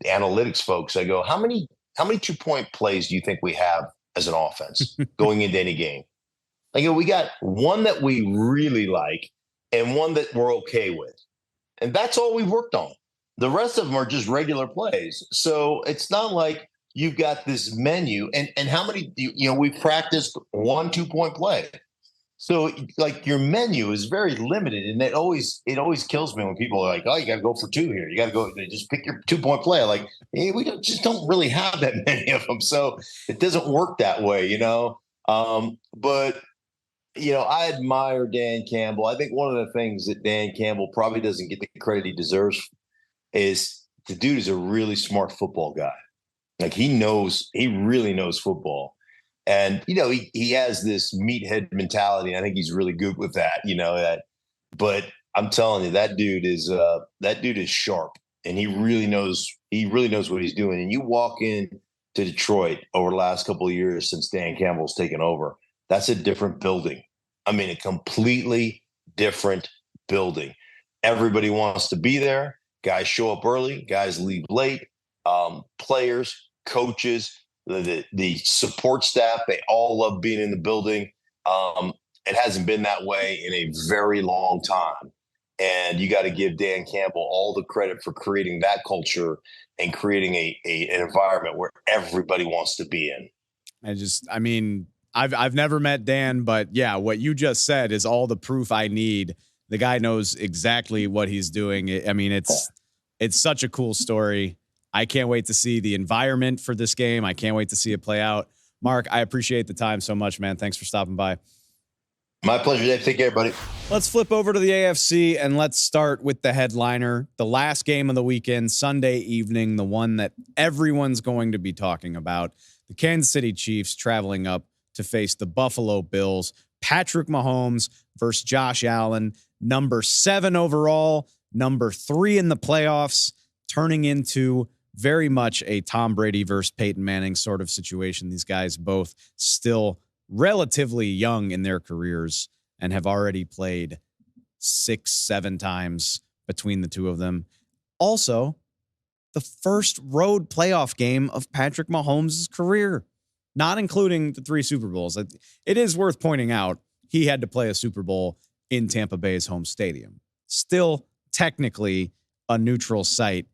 analytics folks. I go, how many 2-point plays do you think we have as an offense going into any game? I go, we got one that we really like and one that we're okay with. And that's all we've worked on. The rest of them are just regular plays. So it's not like you've got this menu and how many, we've practiced 1 2-point play. So like your menu is very limited, and it always kills me when people are like, "Oh, you got to go for 2 here. You got to go just pick your 2-point play." Like, hey, we just don't really have that many of them, so it doesn't work that way, But I admire Dan Campbell. I think one of the things that Dan Campbell probably doesn't get the credit he deserves is the dude is a really smart football guy. Like he really knows football. And, he has this meathead mentality. I think he's really good with that, but I'm telling you, that dude is sharp, and he really knows what he's doing. And you walk in to Detroit over the last couple of years since Dan Campbell's taken over, that's a different building. I mean, a completely different building. Everybody wants to be there. Guys show up early, guys leave late, players, coaches, the support staff, they all love being in the building. It hasn't been that way in a very long time. And you got to give Dan Campbell all the credit for creating that culture and creating an environment where everybody wants to be in. I've never met Dan, but yeah, what you just said is all the proof I need. The guy knows exactly what he's doing. It's such a cool story. I can't wait to see the environment for this game. I can't wait to see it play out. Mark, I appreciate the time so much, man. Thanks for stopping by. My pleasure, Dave. Take care, buddy. Let's flip over to the AFC, and let's start with the headliner, the last game of the weekend, Sunday evening, the one that everyone's going to be talking about. The Kansas City Chiefs traveling up to face the Buffalo Bills. Patrick Mahomes versus Josh Allen, number 7 overall, number 3 in the playoffs, turning into very much a Tom Brady versus Peyton Manning sort of situation. These guys both still relatively young in their careers and have already played 6-7 times between the two of them. Also, the first road playoff game of Patrick Mahomes' career, not including the 3 Super Bowls. It is worth pointing out he had to play a Super Bowl in Tampa Bay's home stadium. Still technically a neutral site.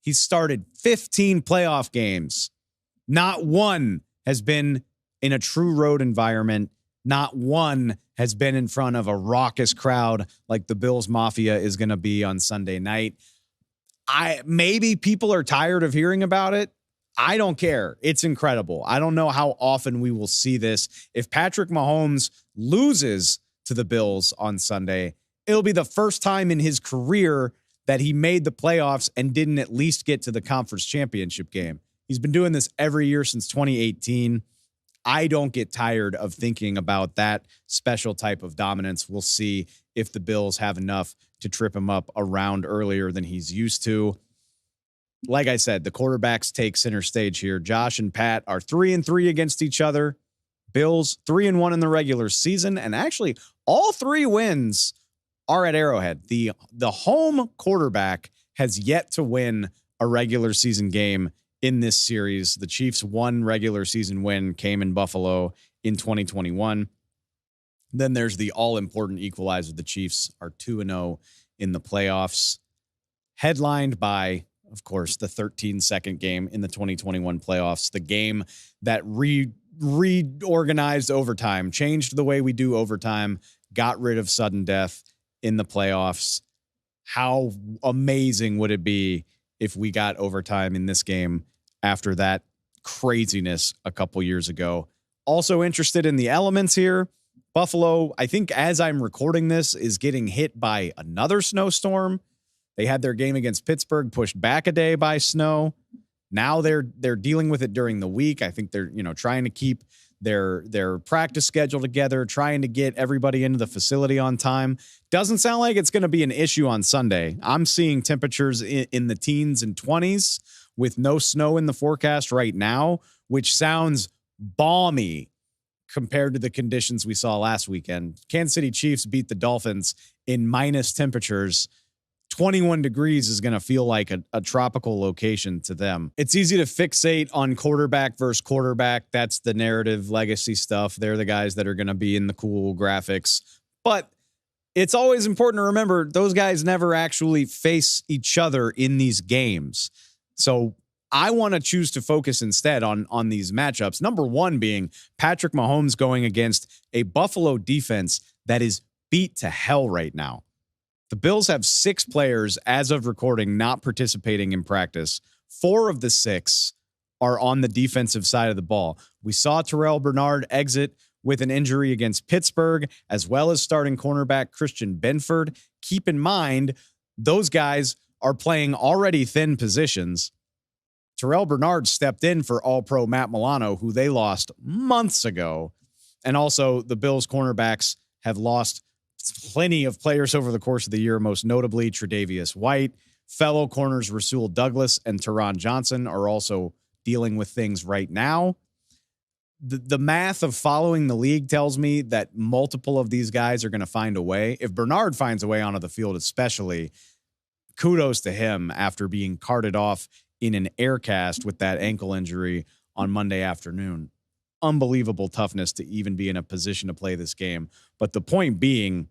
He started 15 playoff games. Not one has been in a true road environment. Not one has been in front of a raucous crowd like the Bills Mafia is going to be on Sunday night. Maybe people are tired of hearing about it. I don't care. It's incredible. I don't know how often we will see this. If Patrick Mahomes loses to the Bills on Sunday, it'll be the first time in his career that he made the playoffs and didn't at least get to the conference championship game. He's been doing this every year since 2018. I don't get tired of thinking about that special type of dominance. We'll see if the Bills have enough to trip him up a round earlier than he's used to. Like I said, the quarterbacks take center stage here. Josh and Pat are 3-3 against each other. Bills 3-1 in the regular season, and actually All 3 wins are at Arrowhead. The home quarterback has yet to win a regular season game in this series. The Chiefs' one regular season win came in Buffalo in 2021. Then there's the all-important equalizer. The Chiefs are 2-0 in the playoffs, headlined by, of course, the 13-second game in the 2021 playoffs, the game that reorganized overtime, changed the way we do overtime, got rid of sudden death in the playoffs. How amazing would it be if we got overtime in this game after that craziness a couple years ago? Also interested in the elements here. Buffalo, I think as I'm recording this, is getting hit by another snowstorm. They had their game against Pittsburgh pushed back a day by snow. Now they're dealing with it during the week. I think they're, trying to keep their practice schedule together, trying to get everybody into the facility on time. Doesn't sound like it's going to be an issue on Sunday. I'm seeing temperatures in the teens and 20s with no snow in the forecast right now, which sounds balmy compared to the conditions we saw last weekend. Kansas City Chiefs beat the Dolphins in minus temperatures. 21 degrees is going to feel like a tropical location to them. It's easy to fixate on quarterback versus quarterback. That's the narrative legacy stuff. They're the guys that are going to be in the cool graphics. But it's always important to remember those guys never actually face each other in these games. So I want to choose to focus instead on these matchups. Number one being Patrick Mahomes going against a Buffalo defense that is beat to hell right now. The Bills have 6 players as of recording not participating in practice. 4 of the 6 are on the defensive side of the ball. We saw Terrell Bernard exit with an injury against Pittsburgh, as well as starting cornerback Christian Benford. Keep in mind, those guys are playing already thin positions. Terrell Bernard stepped in for All-Pro Matt Milano, who they lost months ago. And also, the Bills cornerbacks have lost plenty of players over the course of the year, most notably Tre'Davious White. Fellow corners Rasul Douglas and Teron Johnson are also dealing with things right now. The math of following the league tells me that multiple of these guys are going to find a way. If Bernard finds a way onto the field, especially, kudos to him after being carted off in an air cast with that ankle injury on Monday afternoon. Unbelievable toughness to even be in a position to play this game. But the point being,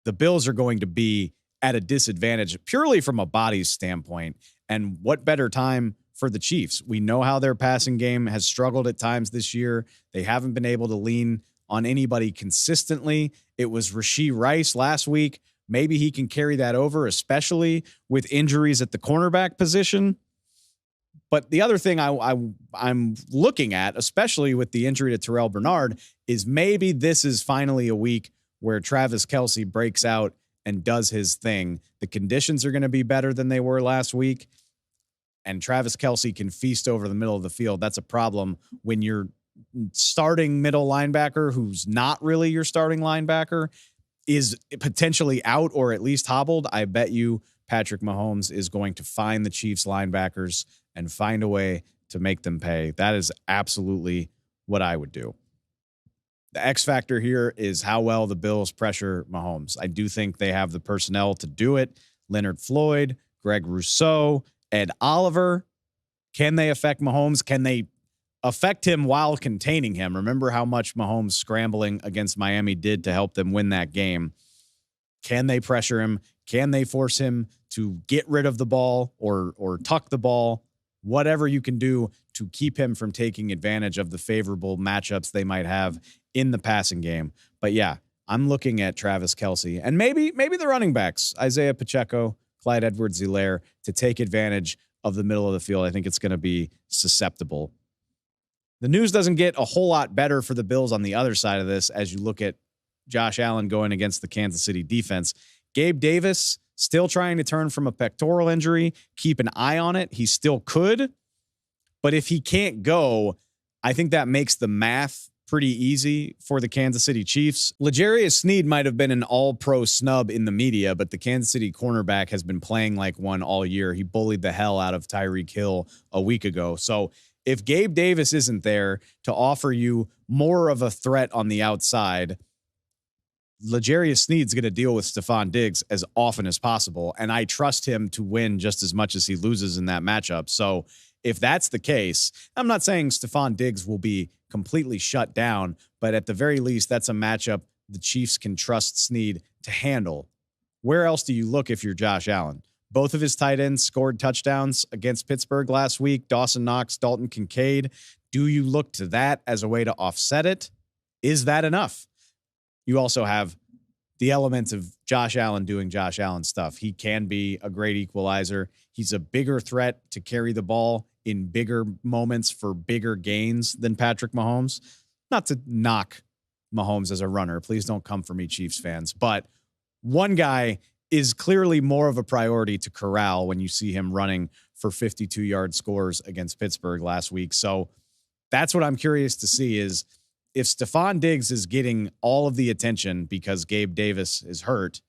the Bills are going to be at a disadvantage purely from a bodies standpoint. And what better time for the Chiefs? We know how their passing game has struggled at times this year. They haven't been able to lean on anybody consistently. It was Rashee Rice last week. Maybe he can carry that over, especially with injuries at the cornerback position. But the other thing I'm looking at, especially with the injury to Terrell Bernard, is maybe this is finally a week where Travis Kelce breaks out and does his thing. The conditions are going to be better than they were last week, and Travis Kelce can feast over the middle of the field. That's a problem when your starting middle linebacker, who's not really your starting linebacker, is potentially out or at least hobbled. I bet you Patrick Mahomes is going to find the Chiefs linebackers and find a way to make them pay. That is absolutely what I would do. The X factor here is how well the Bills pressure Mahomes. I do think they have the personnel to do it. Leonard Floyd, Greg Rousseau, Ed Oliver. Can they affect Mahomes? Can they affect him while containing him? Remember how much Mahomes scrambling against Miami did to help them win that game. Can they pressure him? Can they force him to get rid of the ball or tuck the ball? Whatever you can do to keep him from taking advantage of the favorable matchups they might have in the passing game. But yeah, I'm looking at Travis Kelce and maybe the running backs, Isaiah Pacheco, Clyde Edwards-Helaire, to take advantage of the middle of the field. I think it's going to be susceptible. The news doesn't get a whole lot better for the Bills on the other side of this as you look at Josh Allen going against the Kansas City defense. Gabe Davis still trying to turn from a pectoral injury. Keep an eye on it. He still could. But if he can't go, I think that makes the math pretty easy for the Kansas City Chiefs. L'Jarius Sneed might have been an all-pro snub in the media, but the Kansas City cornerback has been playing like one all year. He bullied the hell out of Tyreek Hill a week ago. So if Gabe Davis isn't there to offer you more of a threat on the outside, L'Jarius Sneed's going to deal with Stephon Diggs as often as possible, and I trust him to win just as much as he loses in that matchup. So if that's the case, I'm not saying Stephon Diggs will be completely shut down, but at the very least, that's a matchup the Chiefs can trust Sneed to handle. Where else do you look if you're Josh Allen? Both of his tight ends scored touchdowns against Pittsburgh last week. Dawson Knox, Dalton Kincaid. Do you look to that as a way to offset it? Is that enough? You also have the element of Josh Allen doing Josh Allen stuff. He can be a great equalizer. He's a bigger threat to carry the ball in bigger moments for bigger gains than Patrick Mahomes. Not to knock Mahomes as a runner. Please don't come for me, Chiefs fans. But one guy is clearly more of a priority to corral when you see him running for 52-yard scores against Pittsburgh last week. So that's what I'm curious to see is if Stephon Diggs is getting all of the attention because Gabe Davis is hurt,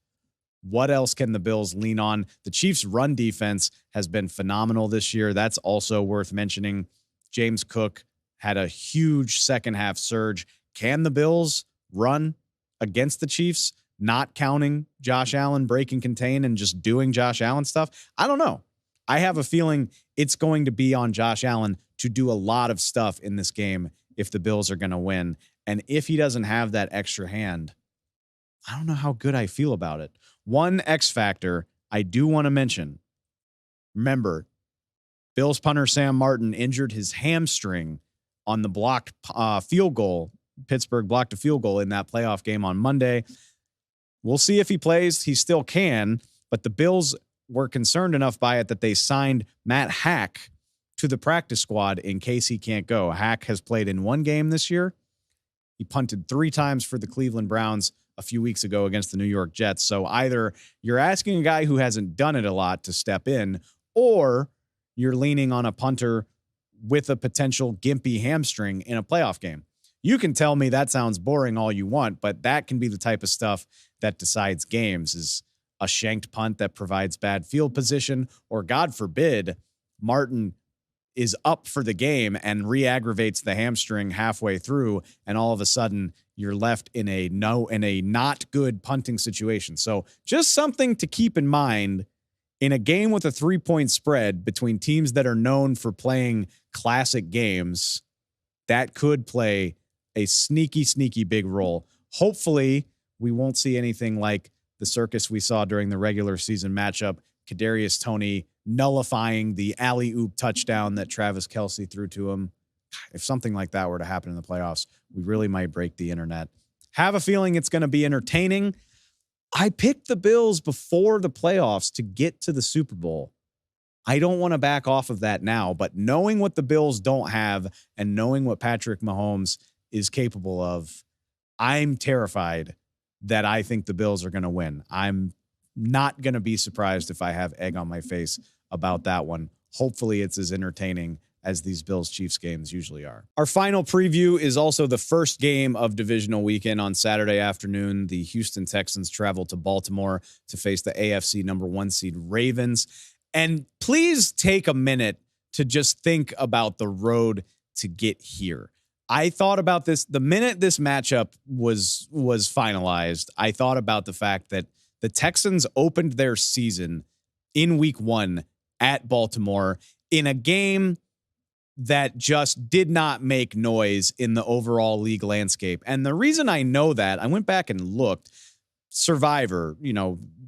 what else can the Bills lean on? The Chiefs' run defense has been phenomenal this year. That's also worth mentioning. James Cook had a huge second half surge. Can the Bills run against the Chiefs, not counting Josh Allen break and contain and just doing Josh Allen stuff? I don't know. I have a feeling it's going to be on Josh Allen to do a lot of stuff in this game if the Bills are going to win. And if he doesn't have that extra hand, I don't know how good I feel about it. One X factor I do want to mention. Remember, Bills punter Sam Martin injured his hamstring on the blocked field goal. Pittsburgh blocked a field goal in that playoff game on Monday. We'll see if he plays. He still can, but the Bills were concerned enough by it that they signed Matt Hack to the practice squad in case he can't go. Hack has played in one game this year. He punted 3 times for the Cleveland Browns a few weeks ago against the New York Jets. So either you're asking a guy who hasn't done it a lot to step in, or you're leaning on a punter with a potential gimpy hamstring in a playoff game. You can tell me that sounds boring all you want, but that can be the type of stuff that decides games, is a shanked punt that provides bad field position, or God forbid, Martin is up for the game and re-aggravates the hamstring halfway through, and all of a sudden you're left in a not good punting situation. So just something to keep in mind in a game with a 3-point spread between teams that are known for playing classic games. That could play a sneaky big role. Hopefully we won't see anything like the circus we saw during the regular season matchup. Kadarius Toney nullifying the alley-oop touchdown that Travis Kelce threw to him. If something like that were to happen in the playoffs, we really might break the internet. Have a feeling it's going to be entertaining. I picked the Bills before the playoffs to get to the Super Bowl. I don't want to back off of that now, but knowing what the Bills don't have and knowing what Patrick Mahomes is capable of, I'm terrified that I think the Bills are going to win. I'm not going to be surprised if I have egg on my face about that one. Hopefully it's as entertaining as these Bills-Chiefs games usually are. Our final preview is also the first game of divisional weekend on Saturday afternoon. The Houston Texans travel to Baltimore to face the AFC number 1 seed Ravens. And please take a minute to just think about the road to get here. I thought about this the minute this matchup was finalized. I thought about the fact that the Texans opened their season in week 1 at Baltimore in a game that just did not make noise in the overall league landscape. And the reason I know that, I went back and looked, Survivor,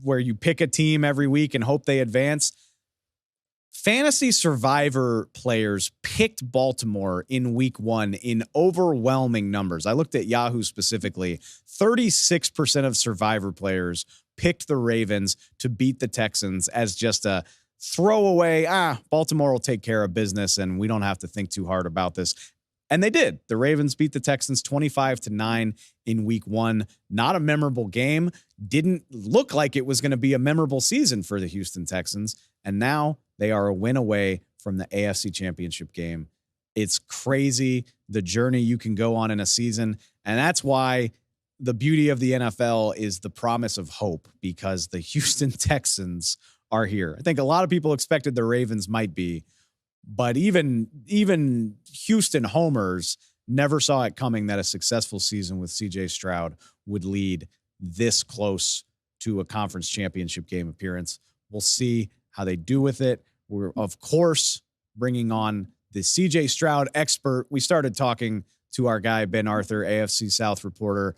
where you pick a team every week and hope they advance. Fantasy Survivor players picked Baltimore in week 1 in overwhelming numbers. I looked at Yahoo specifically. 36% of Survivor players picked the Ravens to beat the Texans as just a throwaway, Baltimore will take care of business and we don't have to think too hard about this. And they did. The Ravens beat the Texans 25-9 in week 1. Not a memorable game. Didn't look like it was going to be a memorable season for the Houston Texans. And now they are a win away from the AFC Championship game. It's crazy the journey you can go on in a season. And that's why the beauty of the NFL is the promise of hope, because the Houston Texans are here. I think a lot of people expected the Ravens might be, but even Houston homers never saw it coming that a successful season with CJ Stroud would lead this close to a conference championship game appearance. We'll see how they do with it. We're, of course, bringing on the CJ Stroud expert. We started talking to our guy, Ben Arthur, AFC South reporter,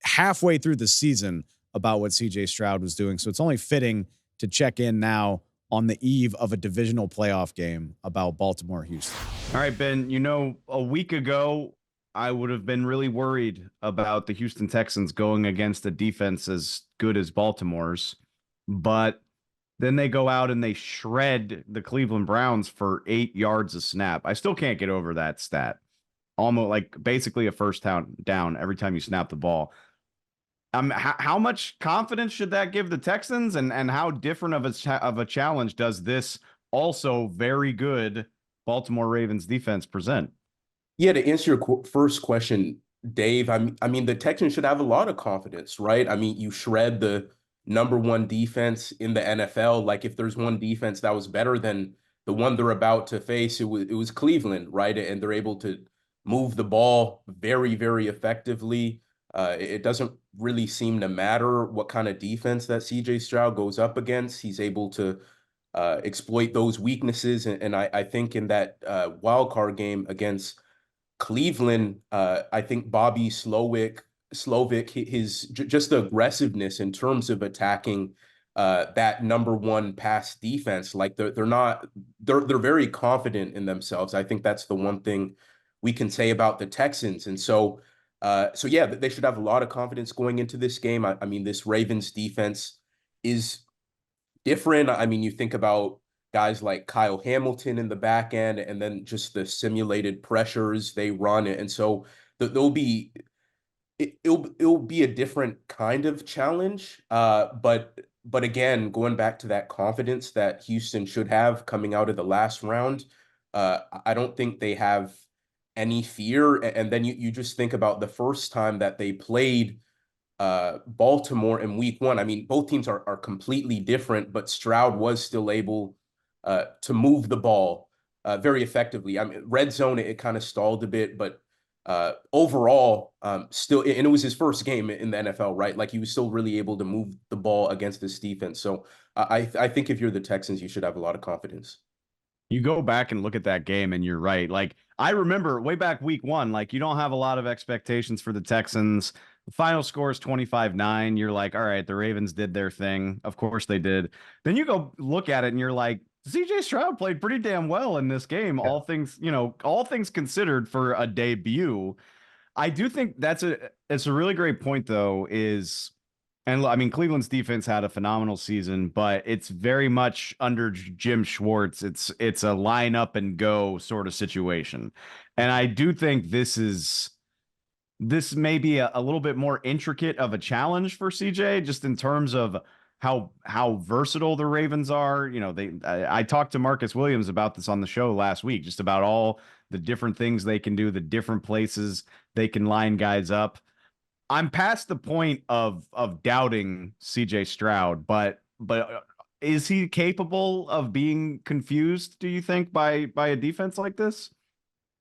halfway through the season about what CJ Stroud was doing. So it's only fitting to check in now on the eve of a divisional playoff game about Baltimore-Houston. All right, Ben, a week ago, I would have been really worried about the Houston Texans going against a defense as good as Baltimore's, but then they go out and they shred the Cleveland Browns for 8 yards a snap. I still can't get over that stat. Almost like basically a first down every time you snap the ball. How much confidence should that give the Texans, and how different of a challenge does this also very good Baltimore Ravens defense present? Yeah, to answer your first question, Dave, I mean, the Texans should have a lot of confidence, right? I mean, you shred the number one defense in the NFL. Like, if there's one defense that was better than the one they're about to face, it was Cleveland, right? And they're able to move the ball very, very effectively. It doesn't really seem to matter what kind of defense that CJ Stroud goes up against. He's able to exploit those weaknesses. And I think in that wild card game against Cleveland, I think Bobby Slovic, his just the aggressiveness in terms of attacking that number one pass defense, like they're very confident in themselves. I think that's the one thing we can say about the Texans. And so yeah, they should have a lot of confidence going into this game. I mean, this Ravens defense is different. I mean, you think about guys like Kyle Hamilton in the back end, and then just the simulated pressures they run. And so it'll be a different kind of challenge. But again, going back to that confidence that Houston should have coming out of the last round, I don't think they have any fear. And then you just think about the first time that they played Baltimore in week one. I mean, both teams are completely different, but Stroud was still able to move the ball very effectively. I mean, red zone, it kind of stalled a bit, but overall, still, and it was his first game in the NFL, right? Like, he was still really able to move the ball against this defense. So I think if you're the Texans, you should have a lot of confidence. You go back and look at that game, and you're right. Like, I remember way back week one, like, you don't have a lot of expectations for the Texans. The final score is 25-9. You're like, all right, the Ravens did their thing. Of course they did. Then you go look at it and you're like, CJ Stroud played pretty damn well in this game. Yeah. All things considered for a debut. I do think it's a really great point though, and I mean, Cleveland's defense had a phenomenal season, but it's very much under Jim Schwartz. It's a line up and go sort of situation. And I do think this may be a little bit more intricate of a challenge for CJ, just in terms of how versatile the Ravens are. I talked to Marcus Williams about this on the show last week, just about all the different things they can do, the different places they can line guys up. I'm past the point of doubting CJ Stroud, but is he capable of being confused, do you think, by a defense like this?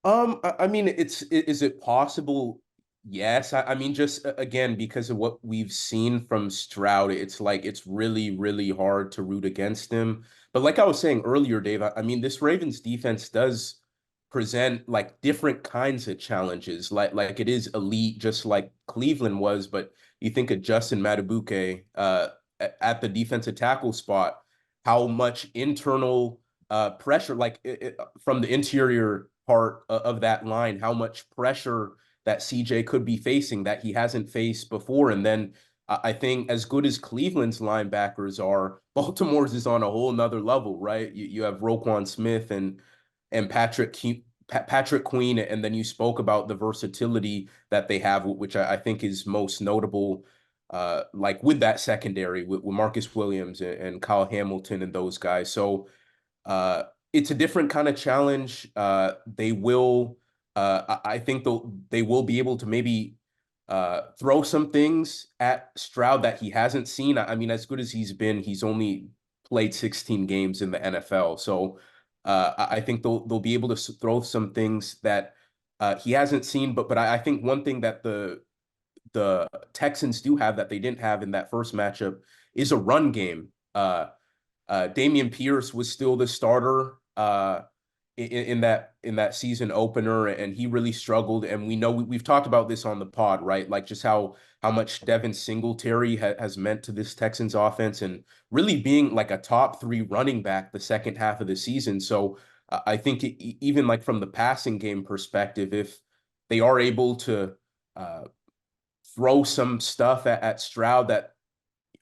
I mean, is it possible? Yes. I mean, just again, because of what we've seen from Stroud, it's like it's really, really hard to root against him. But like I was saying earlier, Dave, I mean, this Ravens defense does present like different kinds of challenges. Like it is elite, just like Cleveland was. But you think of Justin Madubuike at the defensive tackle spot, how much internal pressure, from the interior part of that line, how much pressure that CJ could be facing that he hasn't faced before. And then I think as good as Cleveland's linebackers are, Baltimore's is on a whole nother level, right? You have Roquan Smith and Patrick Queen, and then you spoke about the versatility that they have, which I think is most notable, like with that secondary with Marcus Williams and Kyle Hamilton and those guys. So it's a different kind of challenge. They will, I think they will be able to maybe throw some things at Stroud that he hasn't seen. I mean, as good as he's been, he's only played 16 games in the NFL. So I think they'll be able to throw some things that he hasn't seen. But I think one thing that the the Texans do have that they didn't have in that first matchup is a run game. Dameon Pierce was still the starter in that season opener, and he really struggled. And we know we've talked about this on the pod, right? Like just how much Devin Singletary has meant to this Texans offense, and really being like a top 3 running back the second half of the season. So I think even like from the passing game perspective, if they are able to throw some stuff at Stroud that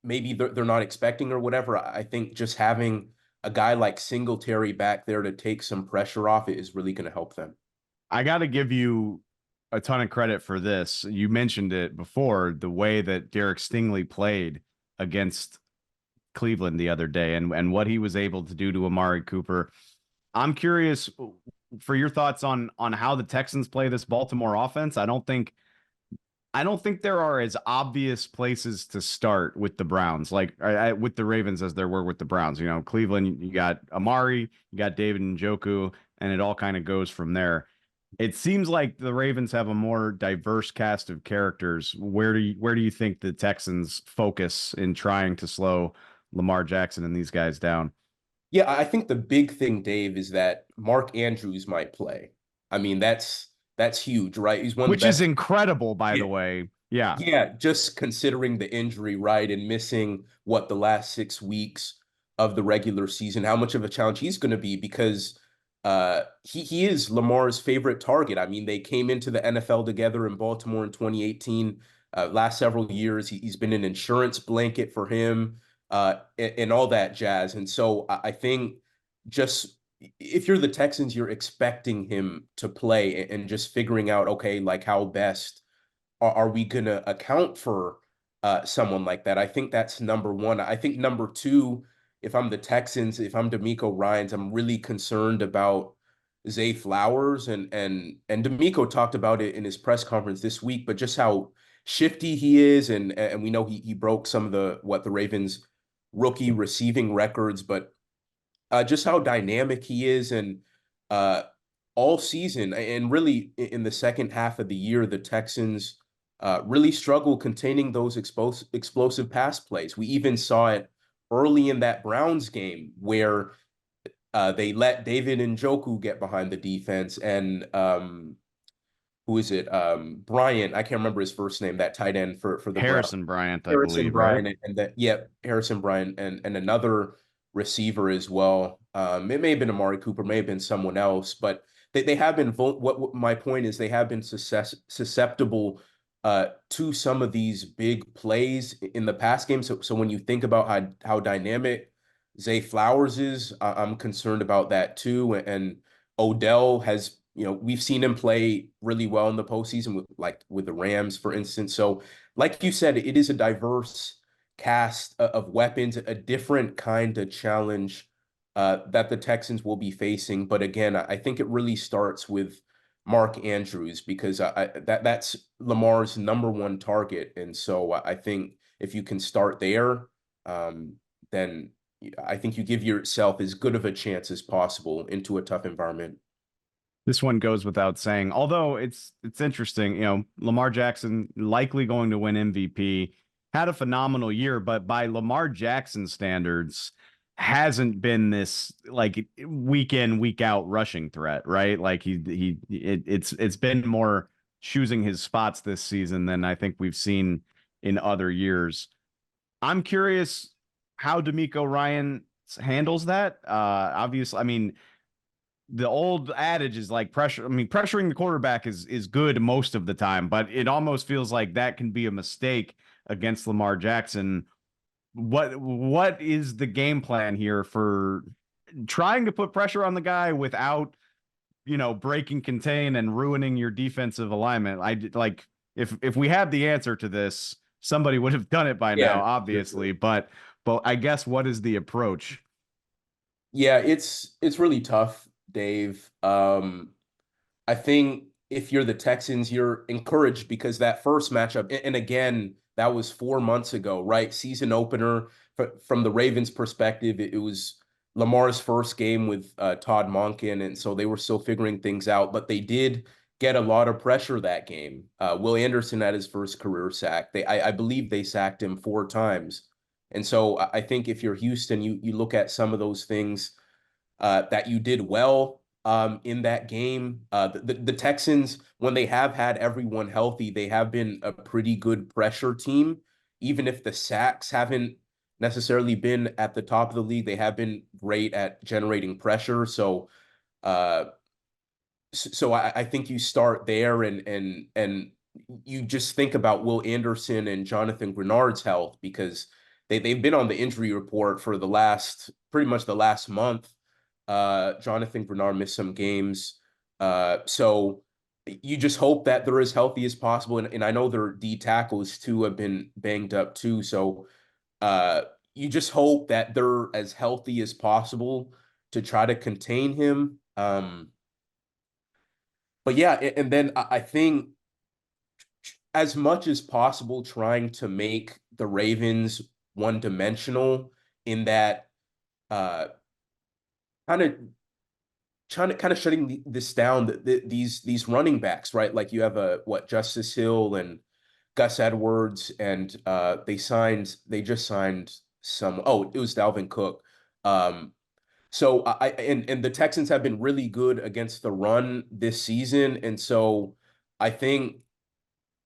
maybe they're not expecting or whatever, I think just having a guy like Singletary back there to take some pressure off it is really going to help them. I got to give you a ton of credit for this. You mentioned it before, the way that Derek Stingley played against Cleveland the other day and what he was able to do to Amari Cooper. I'm curious for your thoughts on how the Texans play this Baltimore offense. I don't think there are as obvious places to start with the Browns, like with the Ravens, as there were with the Browns. You know, Cleveland, you got Amari, you got David Njoku, and it all kind of goes from there. It seems like the Ravens have a more diverse cast of characters. Where do you think the Texans focus in trying to slow Lamar Jackson and these guys down? Yeah, I think the big thing, Dave, is that Mark Andrews might play. I mean, that's huge, right? He's one of the best. Which is incredible, by the way. Yeah. Yeah, just considering the injury, right, and missing the last 6 weeks of the regular season, how much of a challenge he's going to be, because he is Lamar's favorite target. I mean, they came into the NFL together in Baltimore in 2018. Last several years, he's been an insurance blanket for him, and all that jazz. And so I think just if you're the Texans, you're expecting him to play and just figuring out, okay, like how best are we going to account for someone like that? I think that's number one. I think number two, if I'm the Texans, if I'm DeMeco Ryans, I'm really concerned about Zay Flowers, and DeMeco talked about it in his press conference this week, but just how shifty he is, and we know he broke some of the Ravens rookie receiving records, but just how dynamic he is, and all season and really in the second half of the year, the Texans really struggle containing those explosive pass plays. We even saw it early in that Browns game where they let David Njoku get behind the defense, and who is it? Bryant, I can't remember his first name, that tight end for the Harrison Browns. Bryant, I believe, Bryant, right? and that, yeah, Harrison Bryant, and another receiver as well. It may have been Amari Cooper, may have been someone else, but they have been, what my point is, they have been susceptible to some of these big plays in the past game. So when you think about how dynamic Zay Flowers is, I'm concerned about that too. And Odell has, we've seen him play really well in the postseason with the Rams, for instance. So like you said, it is a diverse cast of weapons, a different kind of challenge that the Texans will be facing. But again, I think it really starts with Mark Andrews, because that's Lamar's number one target. And so I think if you can start there, then I think you give yourself as good of a chance as possible into a tough environment. This one goes without saying, although it's interesting, Lamar Jackson likely going to win MVP, had a phenomenal year, but by Lamar Jackson standards, hasn't been this like week in, week out rushing threat, right? Like it's been more choosing his spots this season than I think we've seen in other years. I'm curious how DeMeco Ryans handles that. Obviously, I mean, the old adage is like pressuring the quarterback is good most of the time, but it almost feels like that can be a mistake against Lamar Jackson. What is the game plan here for trying to put pressure on the guy without, breaking contain and ruining your defensive alignment? If we had the answer to this, somebody would have done it by now, obviously, sure. But I guess what is the approach? Yeah, it's really tough, Dave. I think if you're the Texans, you're encouraged because that first matchup, and again, that was 4 months ago, right? Season opener. From the Ravens' perspective, it was Lamar's first game with Todd Monken, and so they were still figuring things out. But they did get a lot of pressure that game. Will Anderson had his first career sack. I believe they sacked him 4 times. And so I think if you're Houston, you look at some of those things that you did well in that game. The Texans, when they have had everyone healthy, they have been a pretty good pressure team. Even if the sacks haven't necessarily been at the top of the league, they have been great at generating pressure. So I think you start there and you just think about Will Anderson and Jonathan Grenard's health, because they've been on the injury report for pretty much the last month. Jonathan Grenard missed some games. So you just hope that they're as healthy as possible. And I know their D tackles too have been banged up too. So you just hope that they're as healthy as possible to try to contain him. But yeah, and then I think as much as possible trying to make the Ravens one-dimensional in that kind of shutting this down, these running backs, right? Like you have Justice Hill and Gus Edwards, and they just signed it was Dalvin Cook. So and the Texans have been really good against the run this season. And so I think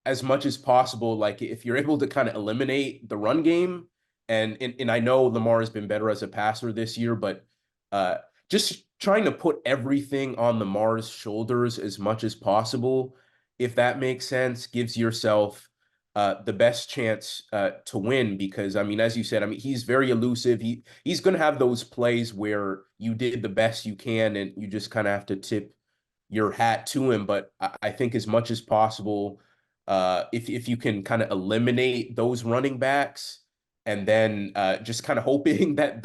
as much as possible, like if you're able to kind of eliminate the run game, and I know Lamar has been better as a passer this year, but just trying to put everything on Lamar's shoulders as much as possible, if that makes sense, gives yourself the best chance to win. Because I mean, as you said, I mean, he's very elusive. He's going to have those plays where you did the best you can, and you just kind of have to tip your hat to him. But I think as much as possible, if you can kind of eliminate those running backs, and then just kind of hoping that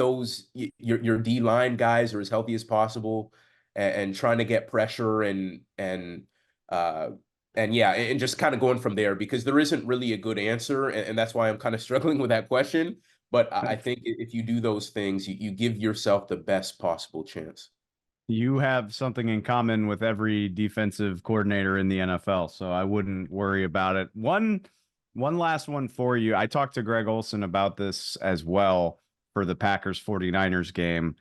your D line guys are as healthy as possible, and trying to get pressure and just kind of going from there, because there isn't really a good answer, and that's why I'm kind of struggling with that question. But I think if you do those things, you give yourself the best possible chance. You have something in common with every defensive coordinator in the NFL, so I wouldn't worry about it. One last one for you. I talked to Greg Olsen about this as well for the Packers 49ers game.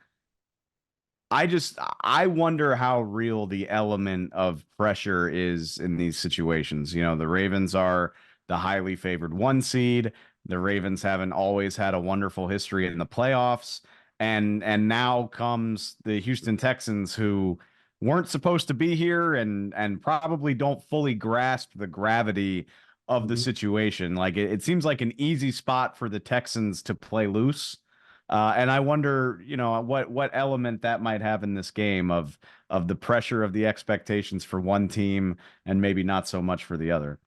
I wonder how real the element of pressure is in these situations. You know, the Ravens are the highly favored 1 seed. The Ravens haven't always had a wonderful history in the playoffs. And now comes the Houston Texans, who weren't supposed to be here and probably don't fully grasp the gravity of the situation. Like it seems like an easy spot for the Texans to play loose. And I wonder, you know, what element that might have in this game of the pressure of the expectations for one team and maybe not so much for the other.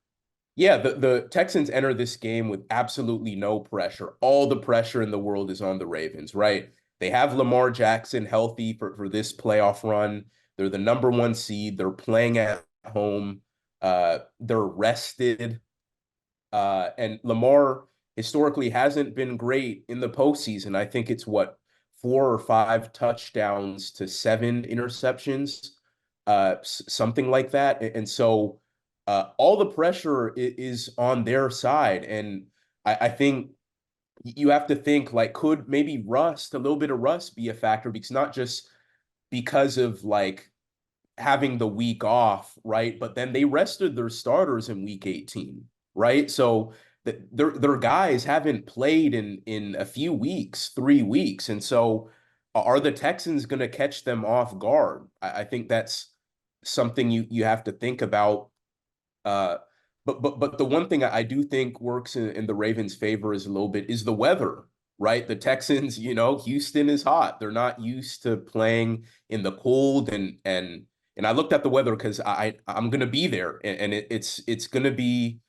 Yeah, the Texans enter this game with absolutely no pressure. All the pressure in the world is on the Ravens, right? They have Lamar Jackson healthy for this playoff run. They're the number 1 seed. They're playing at home. They're rested. And Lamar historically hasn't been great in the postseason. I think it's 4 or 5 touchdowns to 7 interceptions, something like that. And so all the pressure is on their side. And I think you have to think, like, could maybe a little bit of rust be a factor? Because not just because of like having the week off, right? But then they rested their starters in week 18, right? So their guys haven't played in a few weeks, 3 weeks. And so are the Texans going to catch them off guard? I think that's something you have to think about. But the one thing I do think works in the Ravens' favor is the weather, right? The Texans, Houston is hot. They're not used to playing in the cold, and I looked at the weather because I'm gonna be there, and it's gonna be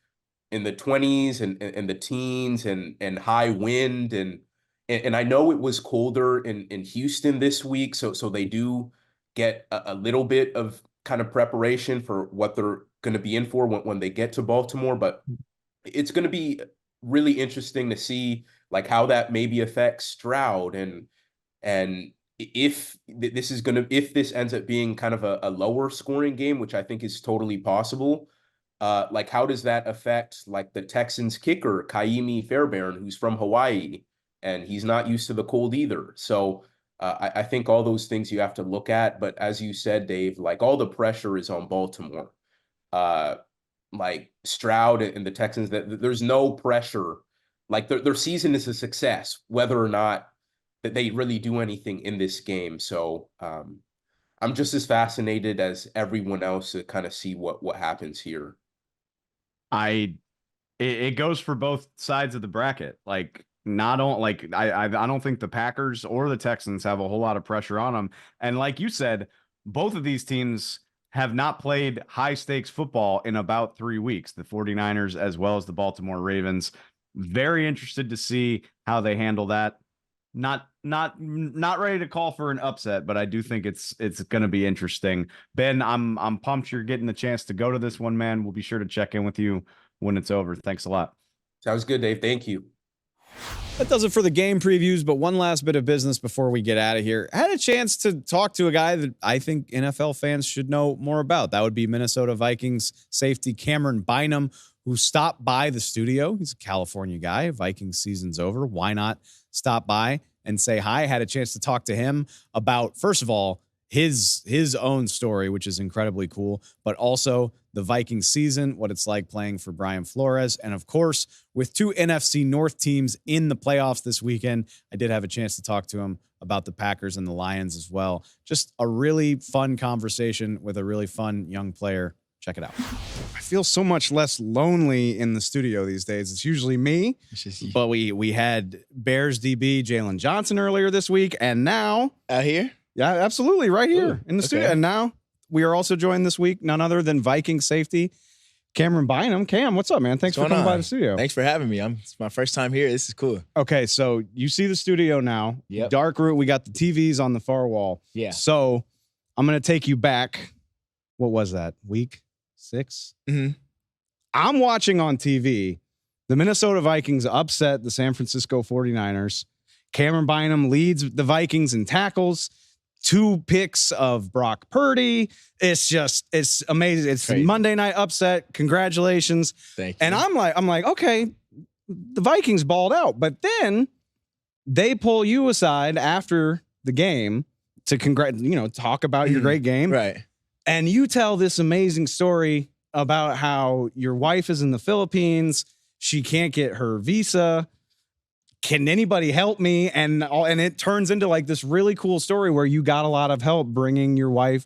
in the 20s and the teens and high wind, and I know it was colder in Houston this week, so they do get a little bit of kind of preparation for what they're going to be in for when they get to Baltimore. But it's going to be really interesting to see like how that maybe affects Stroud and if this ends up being kind of a lower scoring game, which I think is totally possible, like how does that affect like the Texans kicker, Kaimi Fairbairn, who's from Hawaii, and he's not used to the cold either. So I think all those things you have to look at. But as you said, Dave, like all the pressure is on Baltimore. Like Stroud and the Texans, that there's no pressure. Like their season is a success, whether or not that they really do anything in this game. So I'm just as fascinated as everyone else to kind of see what happens here. It goes for both sides of the bracket. Like I don't think the Packers or the Texans have a whole lot of pressure on them. And like you said, both of these teams have not played high stakes football in about 3 weeks, the 49ers as well as the Baltimore Ravens. Very interested to see how they handle that. Not ready to call for an upset, but I do think it's going to be interesting. Ben, I'm pumped you're getting the chance to go to this one, man. We'll be sure to check in with you when it's over. Thanks a lot. Sounds good, Dave. Thank you. That does it for the game previews, but one last bit of business before we get out of here. I had a chance to talk to a guy that I think NFL fans should know more about. That would be Minnesota Vikings safety Camryn Bynum, who stopped by the studio. He's a California guy. Vikings season's over. Why not stop by and say hi? I had a chance to talk to him about, first of all, his own story, which is incredibly cool, but also the Vikings season, what it's like playing for Brian Flores. And of course, with 2 NFC North teams in the playoffs this weekend, I did have a chance to talk to him about the Packers and the Lions as well. Just a really fun conversation with a really fun young player. Check it out. I feel so much less lonely in the studio these days. It's usually me, but we had Bears DB Jalen Johnson earlier this week, and now out here. Yeah, absolutely. Right here in the studio. And now we are also joined this week, none other than Viking safety, Camryn Bynum. Cam, what's up, man? Thanks for coming by the studio. Thanks for having me. It's my first time here. This is cool. Okay, so you see the studio now. Yep. Dark room. We got the TVs on the far wall. Yeah. So I'm going to take you back. What was that? Week 6? Mm-hmm. I'm watching on TV. The Minnesota Vikings upset the San Francisco 49ers. Camryn Bynum leads the Vikings in tackles. 2 picks of Brock Purdy. It's amazing. It's crazy. Monday night upset. Congratulations. Thank you. And I'm like, okay, the Vikings balled out. But then they pull you aside after the game to talk about your great game. Right. And you tell this amazing story about how your wife is in the Philippines. She can't get her visa. Can anybody help me? And it turns into like this really cool story where you got a lot of help getting your wife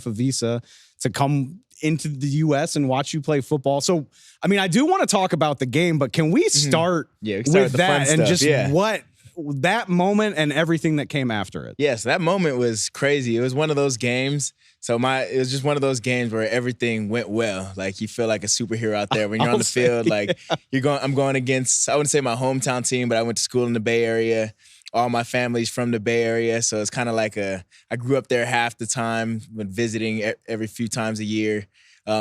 a visa to come into the U.S. and watch you play football. So, I mean, I do want to talk about the game, but can we start, with that and just what that moment and everything that came after it? Yes, that moment was crazy. It was one of those games. It was just one of those games where everything went well. Like you feel like a superhero out there when you're on the field. Like I'm going against, I wouldn't say my hometown team, but I went to school in the Bay Area. All my family's from the Bay Area. So it's kind of like I grew up there half the time, been visiting every few times a year.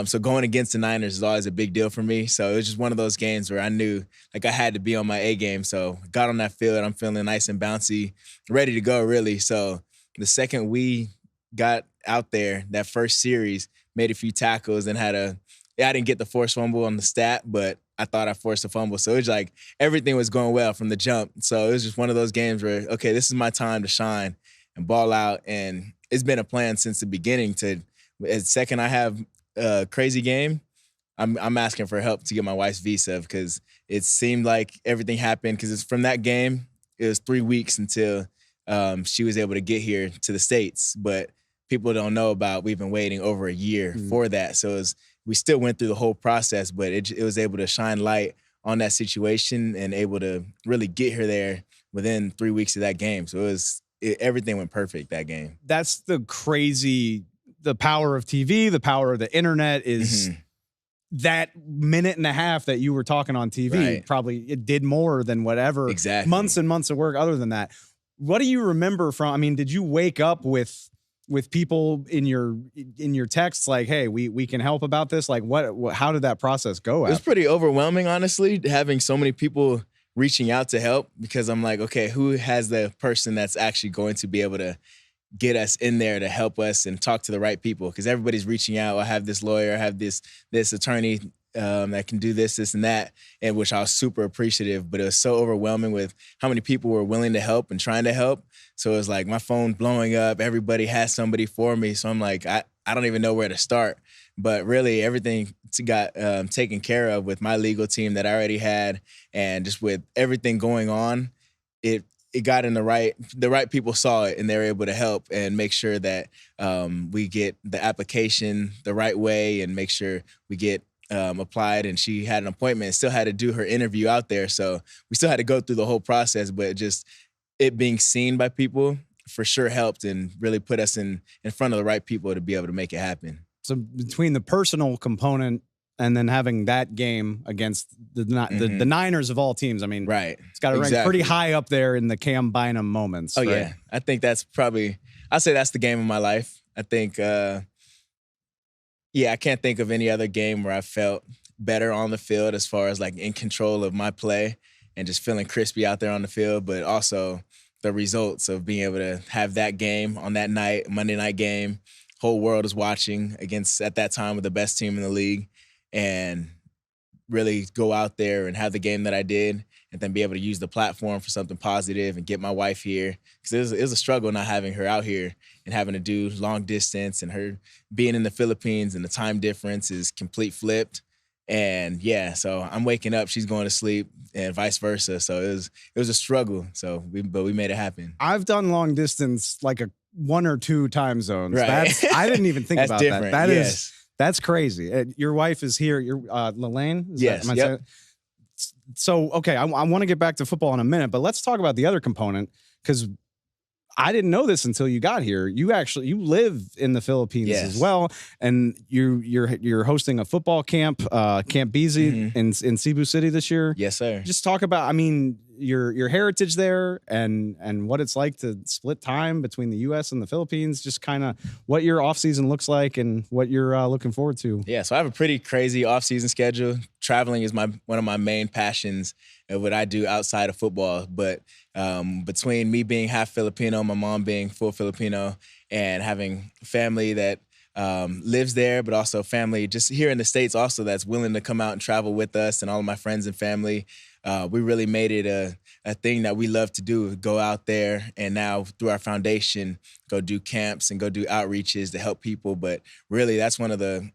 So going against the Niners is always a big deal for me. So it was just one of those games where I knew like I had to be on my A game. So got on that field, I'm feeling nice and bouncy, ready to go really. So the second we got out there, that first series, made a few tackles and I didn't get the forced fumble on the stat, but I thought I forced a fumble. So it was like everything was going well from the jump. So it was just one of those games where, okay, this is my time to shine and ball out. And it's been a plan since the beginning as second I have a crazy game, I'm asking for help to get my wife's visa because it seemed like everything happened because it's from that game. It was 3 weeks until she was able to get here to the States. But people don't know about we've been waiting over a year for that. So we still went through the whole process, but it was able to shine light on that situation and able to really get her there within 3 weeks of that game. So everything went perfect that game. That's the power of TV, the power of the internet is that minute and a half that you were talking on TV. Right. Probably it did more than whatever months and months of work other than that. What do you remember from, I mean, did you wake up with people in your texts like, hey, we can help about this? Like how did that process go? It was pretty overwhelming, honestly, having so many people reaching out to help because I'm like, okay, who has the person that's actually going to be able to get us in there to help us and talk to the right people? Because everybody's reaching out. I have this lawyer, I have this attorney that can do this, and that, and which I was super appreciative, but it was so overwhelming with how many people were willing to help and trying to help. So it was like my phone blowing up. Everybody has somebody for me. So I'm like, I don't even know where to start. But really everything got taken care of with my legal team that I already had, and just with everything going on, it got in the right people saw it, and they were able to help and make sure that we get the application the right way and make sure we get applied. And she had an appointment and still had to do her interview out there. So we still had to go through the whole process, but just it being seen by people for sure helped and really put us in front of the right people to be able to make it happen. So between the personal component and then having that game against the Niners of all teams, I mean, right, it's got to rank pretty high up there in the Cam Bynum moments. Oh, right? yeah. I think that's probably, I'd say that's the game of my life. I think, I can't think of any other game where I felt better on the field as far as like in control of my play and just feeling crispy out there on the field, but also the results of being able to have that game on that night, Monday night game. Whole world is watching against, at that time, with the best team in the league, and really go out there and have the game that I did, and then be able to use the platform for something positive and get my wife here. Because it was a struggle not having her out here and having to do long distance, and her being in the Philippines and the time difference is complete flipped. And so I'm waking up, she's going to sleep, and vice versa. So it was a struggle. But we made it happen. I've done long distance like one or two time zones. Right. I didn't even think about different. that. That's crazy. Your wife is here. You're Lelaine? Yes. Yep. So, okay, I want to get back to football in a minute, but let's talk about the other component, because I didn't know this until you got here. You live in the Philippines as well, and you're hosting a football camp, Camp Beasy in Cebu City this year. Yes, sir. Just talk about, I mean, your heritage there and what it's like to split time between the U.S. and the Philippines. Just kind of what your off season looks like and what you're looking forward to. Yeah, so I have a pretty crazy off season schedule. Traveling is one of my main passions of what I do outside of football, but between me being half Filipino, my mom being full Filipino, and having family that lives there, but also family just here in the States also that's willing to come out and travel with us, and all of my friends and family, we really made it a thing that we love to do, go out there, and now through our foundation, go do camps and go do outreaches to help people. But really, that's one of the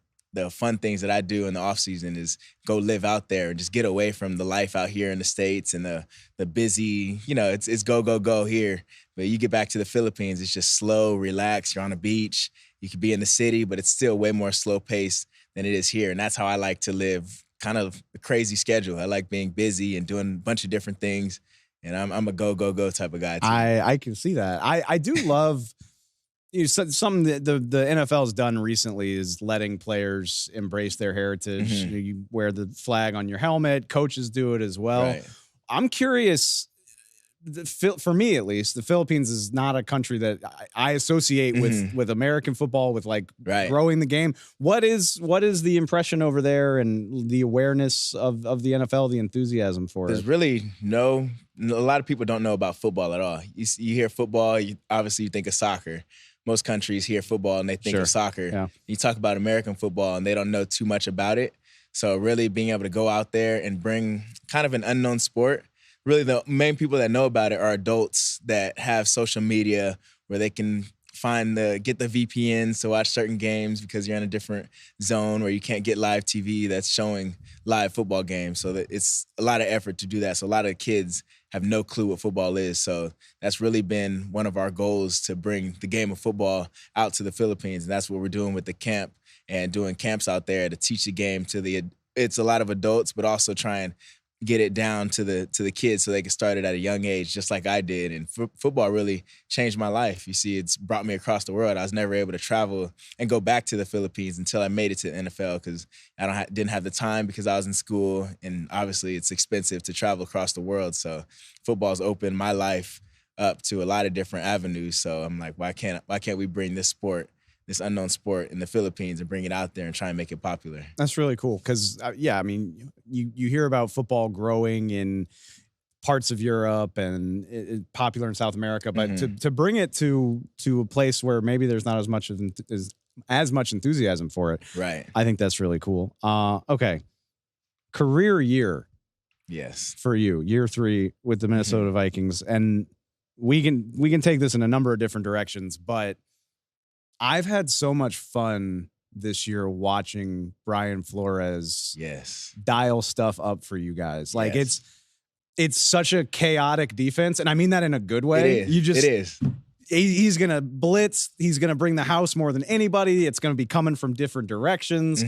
fun things that I do in the off season is go live out there and just get away from the life out here in the States and the busy, it's go here. But you get back to the Philippines, it's just slow, relax. You're on a beach. You could be in the city, but it's still way more slow paced than it is here. And that's how I like to live, kind of a crazy schedule. I like being busy and doing a bunch of different things. And I'm a go type of guy too. I can see that. I do love something that the NFL has done recently is letting players embrace their heritage. You wear the flag on your helmet. Coaches do it as well. Right. I'm curious. For me, at least, the Philippines is not a country that I associate with American football, with like growing the game. What is the impression over there and the awareness of the NFL, the enthusiasm for it? There's really a lot of people don't know about football at all. You hear football, obviously you think of soccer. Most countries hear football and they think of soccer. Yeah. You talk about American football and they don't know too much about it. So really being able to go out there and bring kind of an unknown sport. Really, the main people that know about it are adults that have social media where they can get the VPNs to watch certain games because you're in a different zone where you can't get live TV that's showing live football games. So that it's a lot of effort to do that. So a lot of kids have no clue what football is. So that's really been one of our goals, to bring the game of football out to the Philippines. And that's what we're doing with the camp and doing camps out there to teach the game to it's a lot of adults, but also try and get it down to the kids so they can start it at a young age, just like I did. And football really changed my life. You see, it's brought me across the world. I was never able to travel and go back to the Philippines until I made it to the NFL, because I didn't have the time because I was in school, and obviously it's expensive to travel across the world. So football's opened my life up to a lot of different avenues. So I'm like, why can't we bring this unknown sport in the Philippines and bring it out there and try and make it popular? That's really cool because, I mean, you hear about football growing in parts of Europe and popular in South America, but to bring it to a place where maybe there's not as much enthusiasm for it. Right. I think that's really cool. Okay. Career year. Yes. For you, year 3 with the Minnesota Vikings. And we can take this in a number of different directions, but I've had so much fun this year watching Brian Flores dial stuff up for you guys. Like it's such a chaotic defense, and I mean that in a good way. It is. He's going to blitz. He's going to bring the house more than anybody. It's going to be coming from different directions.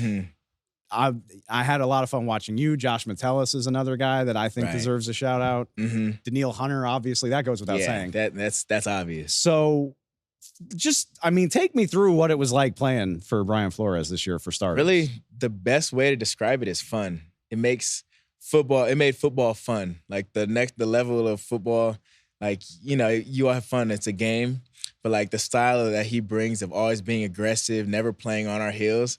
I had a lot of fun watching you. Josh Metellus is another guy that I think deserves a shout out. Daniil Hunter, obviously, that goes without saying. That's obvious. So take me through what it was like playing for Brian Flores this year for starters. Really, the best way to describe it is fun. It made football fun. Like the level of football, like, you all have fun. It's a game, but like the style that he brings of always being aggressive, never playing on our heels,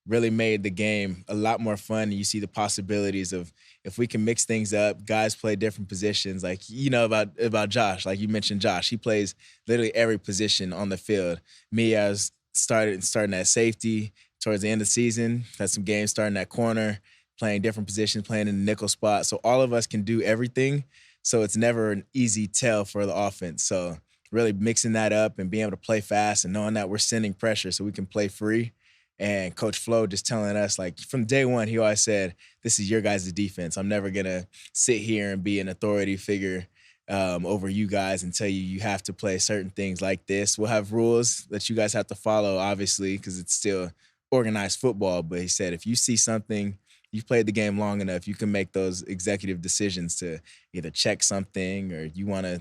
really made the game a lot more fun. And you see the possibilities of if we can mix things up, guys play different positions. Like, about Josh, like you mentioned Josh, he plays literally every position on the field. Me, I was starting at safety towards the end of the season, had some games starting at corner, playing different positions, playing in the nickel spot. So all of us can do everything. So it's never an easy tell for the offense. So really mixing that up and being able to play fast and knowing that we're sending pressure so we can play free. And Coach Flo just telling us, like, from day one, he always said, this is your guys' defense. I'm never going to sit here and be an authority figure over you guys and tell you have to play certain things like this. We'll have rules that you guys have to follow, obviously, because it's still organized football. But he said, if you see something, you've played the game long enough, you can make those executive decisions to either check something or you want to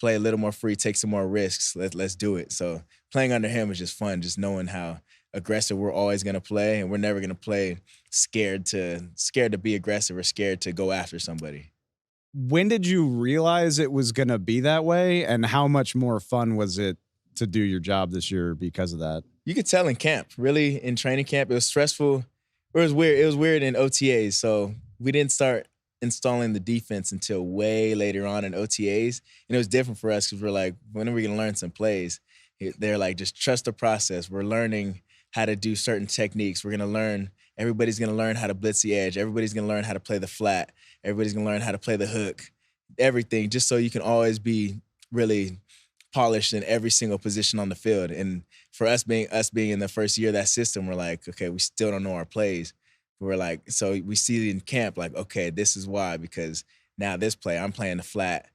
play a little more free, take some more risks. Let's do it. So playing under him is just fun, just knowing how aggressive we're always going to play, and we're never going to play scared to be aggressive or scared to go after somebody. When did you realize it was going to be that way, and how much more fun was it to do your job this year because of that? You could tell in camp, really. In training camp, it was stressful. It was weird. It was weird in OTAs. So we didn't start installing the defense until way later on in OTAs. And it was different for us because we're like, when are we going to learn some plays? They're like, just trust the process. We're learning how to do certain techniques. We're going to learn, everybody's going to learn how to blitz the edge. Everybody's going to learn how to play the flat. Everybody's going to learn how to play the hook. Everything, just so you can always be really polished in every single position on the field. And for us being in the first year of that system, we're like, okay, we still don't know our plays. We're like, so we see in camp, like, okay, this is why, because now this play, I'm playing the flat.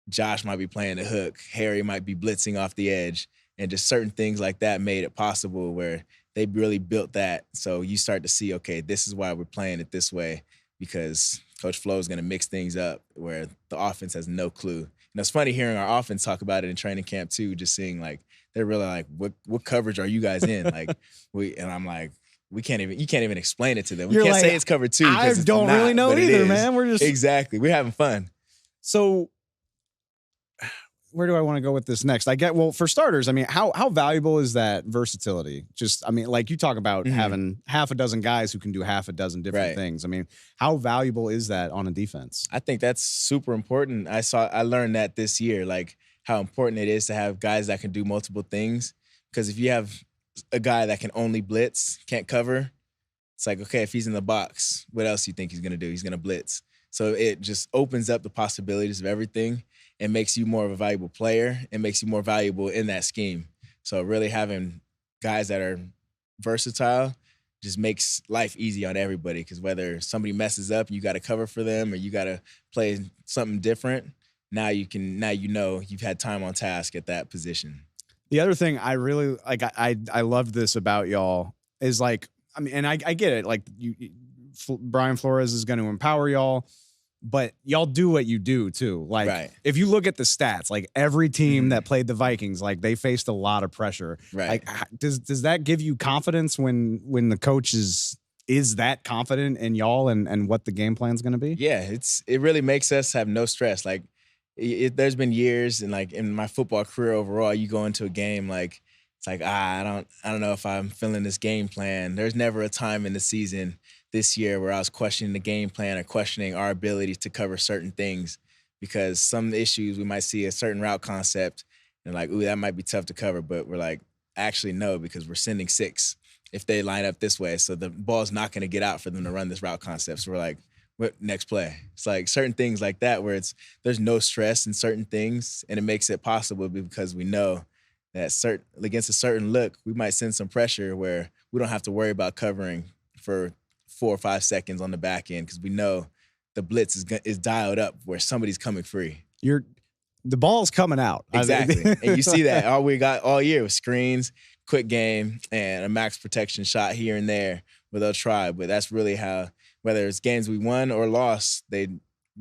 Josh might be playing the hook. Harry might be blitzing off the edge. And just certain things like that made it possible where they really built that. So you start to see, okay, this is why we're playing it this way, because Coach Flo is going to mix things up where the offense has no clue. And it's funny hearing our offense talk about it in training camp too, just seeing like, they're really like, what coverage are you guys in? Like and I'm like, you can't even explain it to them. We can't say it's cover 2. I don't really know either, man. We're just exactly. We're having fun. So where do I want to go with this next? For starters, I mean, how valuable is that versatility? Just, I mean, like you talk about having half a dozen guys who can do half a dozen different things. I mean, how valuable is that on a defense? I think that's super important. I learned that this year, like how important it is to have guys that can do multiple things. Because if you have a guy that can only blitz, can't cover, it's like, okay, if he's in the box, what else do you think he's going to do? He's going to blitz. So it just opens up the possibilities of everything. It makes you more of a valuable player. It makes you more valuable in that scheme. So really having guys that are versatile just makes life easy on everybody, because whether somebody messes up, you got to cover for them or you got to play something different, now you know you've had time on task at that position. The other thing I really like, I love this about y'all is like, I mean, and I get it. Like Brian Flores is going to empower y'all, but y'all do what you do too. Like if you look at the stats, like every team that played the Vikings, like they faced a lot of pressure. Right. Like does that give you confidence when the coach is that confident in y'all and what the game plan is going to be? Yeah, it really makes us have no stress. Like there's been years and like in my football career overall, you go into a game like it's like I don't know if I'm feeling this game plan. There's never a time in the season this year where I was questioning the game plan or questioning our ability to cover certain things, because some issues we might see a certain route concept and like, ooh, that might be tough to cover. But we're like, actually, no, because we're sending 6 if they line up this way. So the ball's not going to get out for them to run this route concept. So we're like, what next play? It's like certain things like that where there's no stress in certain things, and it makes it possible because we know that against a certain look, we might send some pressure where we don't have to worry about covering for 4 or 5 seconds on the back end because we know the blitz is dialed up where somebody's coming free. The ball's coming out. Exactly. And you see that all we got all year was screens, quick game, and a max protection shot here and there where they'll try. But that's really how, whether it's games we won or lost, they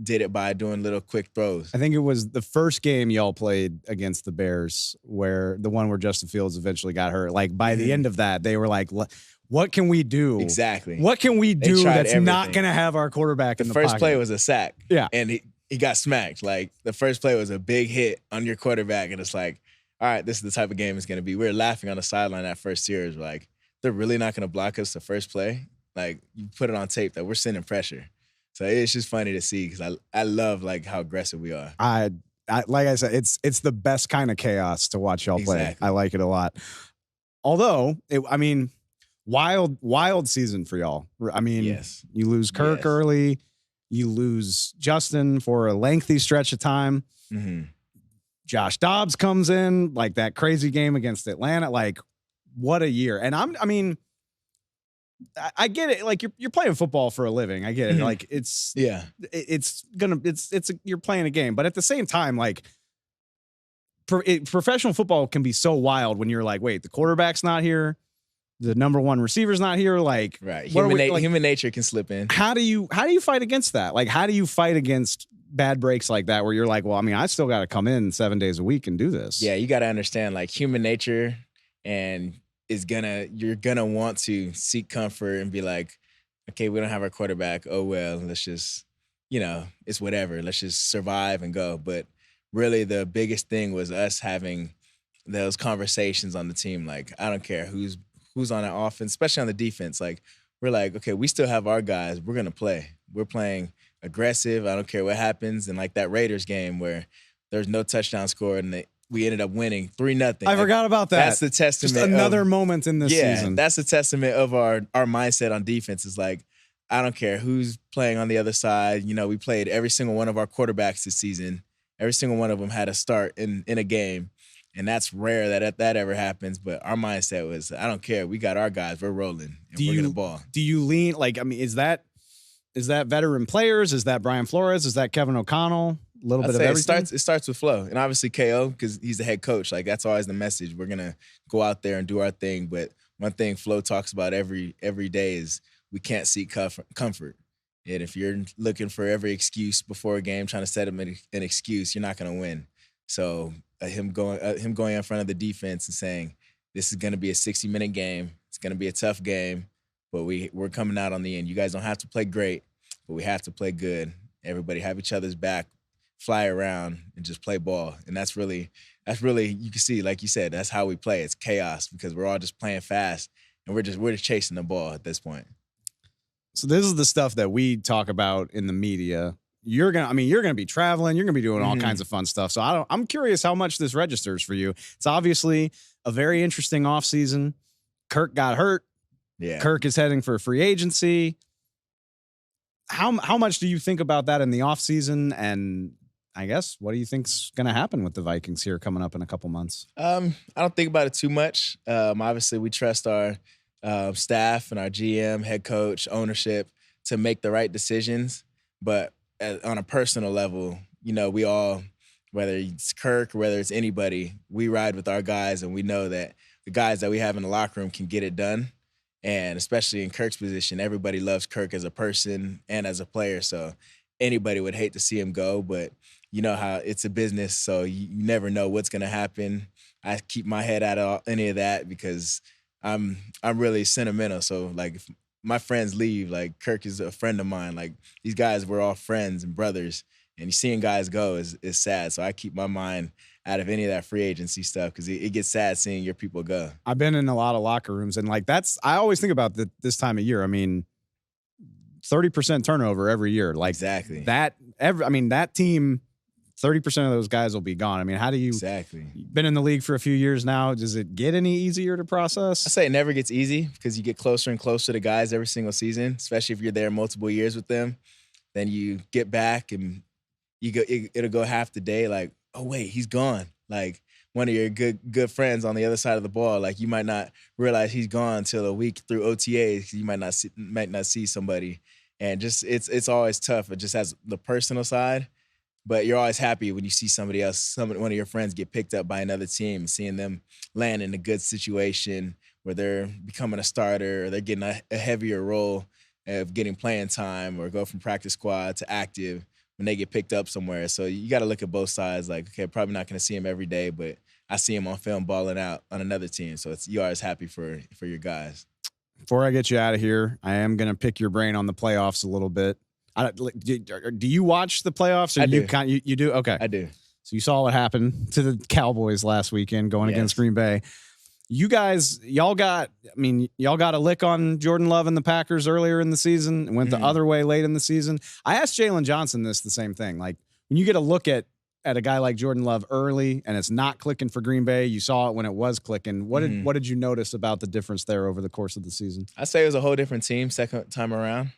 did it by doing little quick throws. I think it was the first game y'all played against the Bears where the one where Justin Fields eventually got hurt. Like by the end of that, they were like, what can we do? Exactly. What can we do that's everything. not going to have our quarterback in the first pocket? play was a sack. Yeah. And he got smacked. Like the first play was a big hit on your quarterback. And it's like, all right, this is the type of game it's going to be. We were laughing on the sideline that first series. We're like, they're really not going to block us the first play. Like you put it on tape that we're sending pressure. So it's just funny to see because I love like how aggressive we are. I like I said, it's the best kind of chaos to watch y'all play. I like it a lot. Although, wild season for y'all. I mean, yes. You lose Kirk early. You lose Justin for a lengthy stretch of time. Mm-hmm. Josh Dobbs comes in, like that crazy game against Atlanta. Like, what a year. And I get it. Like you're playing football for a living. I get it. Like you're playing a game, but at the same time, like professional football can be so wild when you're like, wait, the quarterback's not here. The number one receiver's not here. Like, right. Human nature can slip in. How do you fight against that? Like, how do you fight against bad breaks like that where you're like, well, I mean, I still got to come in 7 days a week and do this. Yeah. You got to understand like human nature and you're gonna want to seek comfort and be like, okay, we don't have our quarterback. Oh well, let's just, it's whatever. Let's just survive and go. But really, the biggest thing was us having those conversations on the team. Like, I don't care who's on the offense, especially on the defense. Like, we're like, okay, we still have our guys. We're gonna play. We're playing aggressive. I don't care what happens. And like that Raiders game where there's no touchdown scored and we ended up winning 3-0. I forgot about that. That's the testament. Just another moment in this season. That's the testament of our mindset on defense. Is like, I don't care who's playing on the other side. We played every single one of our quarterbacks this season. Every single one of them had a start in a game. And that's rare that ever happens. But our mindset was, I don't care. We got our guys. We're rolling. And we're going to ball. Do you lean, like, I mean, is that veteran players? Is that Brian Flores? Is that Kevin O'Connell? A little bit of everything? It starts with Flo. And obviously KO, because he's the head coach. Like, that's always the message. We're going to go out there and do our thing. But one thing Flo talks about every day is we can't seek comfort. And if you're looking for every excuse before a game, trying to set him an excuse, you're not going to win. So him going in front of the defense and saying, this is going to be a 60-minute game. It's going to be a tough game, but we're coming out on the end. You guys don't have to play great, but we have to play good. Everybody have each other's back, fly around, and just play ball. And that's really, you can see, like you said, that's how we play. It's chaos because we're all just playing fast, and we're just chasing the ball at this point. So this is the stuff that we talk about in the media. You're gonna be traveling. You're gonna be doing all kinds of fun stuff. So I'm curious how much this registers for you. It's obviously a very interesting offseason. Kirk got hurt. Yeah. Kirk is heading for free agency. How much do you think about that in the offseason? And I guess, what do you think's going to happen with the Vikings here coming up in a couple months? I don't think about it too much. Obviously, we trust our staff and our GM, head coach, ownership to make the right decisions. But on a personal level, we all, whether it's Kirk or whether it's anybody, we ride with our guys, and we know that the guys that we have in the locker room can get it done. And especially in Kirk's position, everybody loves Kirk as a person and as a player. So anybody would hate to see him go, but you know how it's a business, so you never know what's going to happen. I keep my head out of any of that because I'm really sentimental. So like if my friends leave, like Kirk is a friend of mine. Like these guys were all friends and brothers, and seeing guys go is sad. So I keep my mind out of any of that free agency stuff because it gets sad seeing your people go. I've been in a lot of locker rooms, and like I always think about this time of year. I mean, 30% turnover every year. Like exactly that. That team 30% of those guys will be gone. I mean, how do you been in the league for a few years now? Does it get any easier to process? I say it never gets easy because you get closer and closer to guys every single season, especially if you're there multiple years with them. Then you get back and it'll go half the day like, oh wait, he's gone. Like one of your good friends on the other side of the ball. Like you might not realize he's gone till a week through OTAs. You might not see somebody, and just it's always tough. It just has the personal side. But you're always happy when you see somebody else, one of your friends get picked up by another team, seeing them land in a good situation where they're becoming a starter or they're getting a heavier role of getting playing time or go from practice squad to active when they get picked up somewhere. So you got to look at both sides. Like, okay, probably not going to see him every day, but I see him on film balling out on another team. So you're always happy for your guys. Before I get you out of here, I am going to pick your brain on the playoffs a little bit. Do you watch the playoffs? Or I do. You do? Okay. I do. So you saw what happened to the Cowboys last weekend going against Green Bay. Y'all got a lick on Jordan Love and the Packers earlier in the season and went the other way late in the season. I asked Jalen Johnson the same thing. Like when you get a look at a guy like Jordan Love early and it's not clicking for Green Bay, you saw it when it was clicking. What did you notice about the difference there over the course of the season? I'd say it was a whole different team second time around.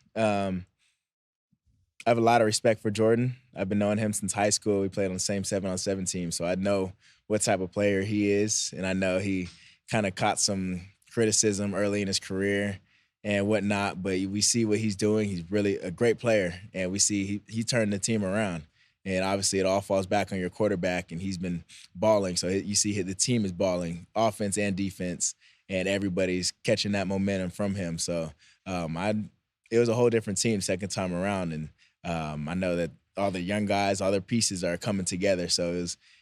I have a lot of respect for Jordan. I've been knowing him since high school. We played on the same 7-on-7 team, so I know what type of player he is, and I know he kind of caught some criticism early in his career and whatnot, but we see what he's doing. He's really a great player, and we see he turned the team around. And obviously it all falls back on your quarterback, and he's been balling. So you see the team is balling, offense and defense, and everybody's catching that momentum from him. So it was a whole different team second time around, and I know that all the young guys, all their pieces are coming together. So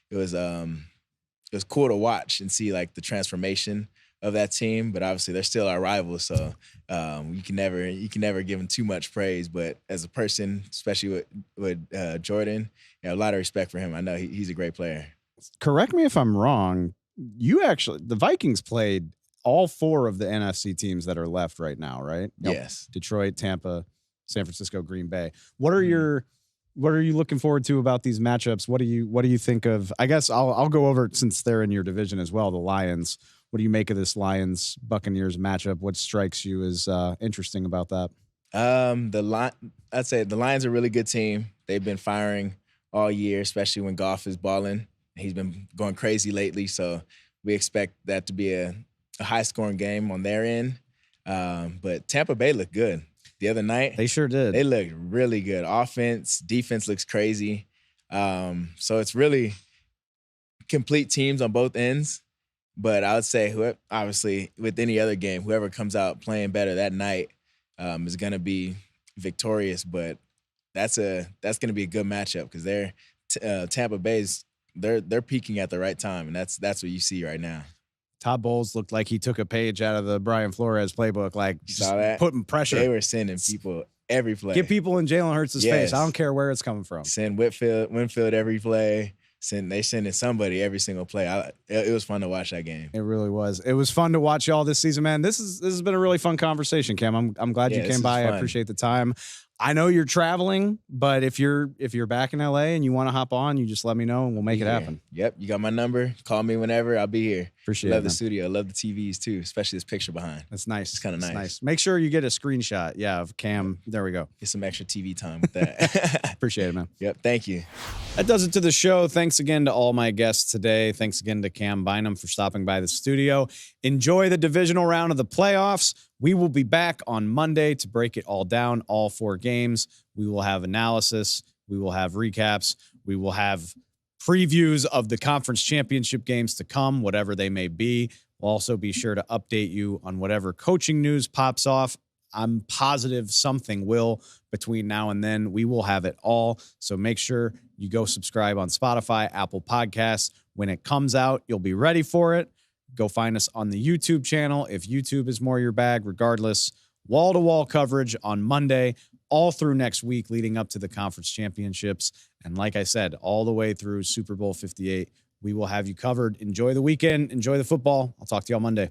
it was cool to watch and see like the transformation of that team. But obviously they're still our rivals, so you can never give them too much praise. But as a person, especially with Jordan, a lot of respect for him. I know he's a great player. Correct me if I'm wrong. The Vikings played all 4 of the NFC teams that are left right now, right? Yes. Detroit, Tampa, San Francisco, Green Bay. What are you looking forward to about these matchups? What do you think of? I guess I'll go over it since they're in your division as well, the Lions. What do you make of this Lions Buccaneers matchup? What strikes you as interesting about that? I'd say the Lions are a really good team. They've been firing all year, especially when Goff is balling. He's been going crazy lately, so we expect that to be a high-scoring game on their end. But Tampa Bay looked good. The other night, they sure did. They looked really good. Offense, defense looks crazy. So it's really complete teams on both ends. But I would say, obviously, with any other game, whoever comes out playing better that night is going to be victorious. But that's going to be a good matchup because Tampa Bay's they're peaking at the right time, and that's what you see right now. Todd Bowles looked like he took a page out of the Brian Flores playbook, like just putting pressure. They were sending people every play. Get people in Jalen Hurts' face. I don't care where it's coming from. Send Winfield every play. They sending somebody every single play. It was fun to watch that game. It really was. It was fun to watch y'all this season, man. This has been a really fun conversation, Cam. I'm glad you came by. I appreciate the time. I know you're traveling, but if you're back in LA and you want to hop on, you just let me know and we'll make it happen. Yep, you got my number. Call me whenever. I'll be here. Appreciate it. Love the studio. Love the TVs too, especially this picture behind. That's nice. It's kind of nice. Make sure you get a screenshot. Of Cam. There we go. Get some extra TV time with that. Appreciate it, man. Yep. Thank you. That does it to the show. Thanks again to all my guests today. Thanks again to Camryn Bynum for stopping by the studio. Enjoy the divisional round of the playoffs. We will be back on Monday to break it all down, all 4 games. We will have analysis. We will have recaps. We will have previews of the conference championship games to come, whatever they may be. We'll also be sure to update you on whatever coaching news pops off. I'm positive something will between now and then. We will have it all. So make sure you go subscribe on Spotify, Apple Podcasts. When it comes out, you'll be ready for it. Go find us on the YouTube channel if YouTube is more your bag. Regardless, wall-to-wall coverage on Monday, all through next week leading up to the conference championships. And like I said, all the way through Super Bowl 58, we will have you covered. Enjoy the weekend. Enjoy the football. I'll talk to you on Monday.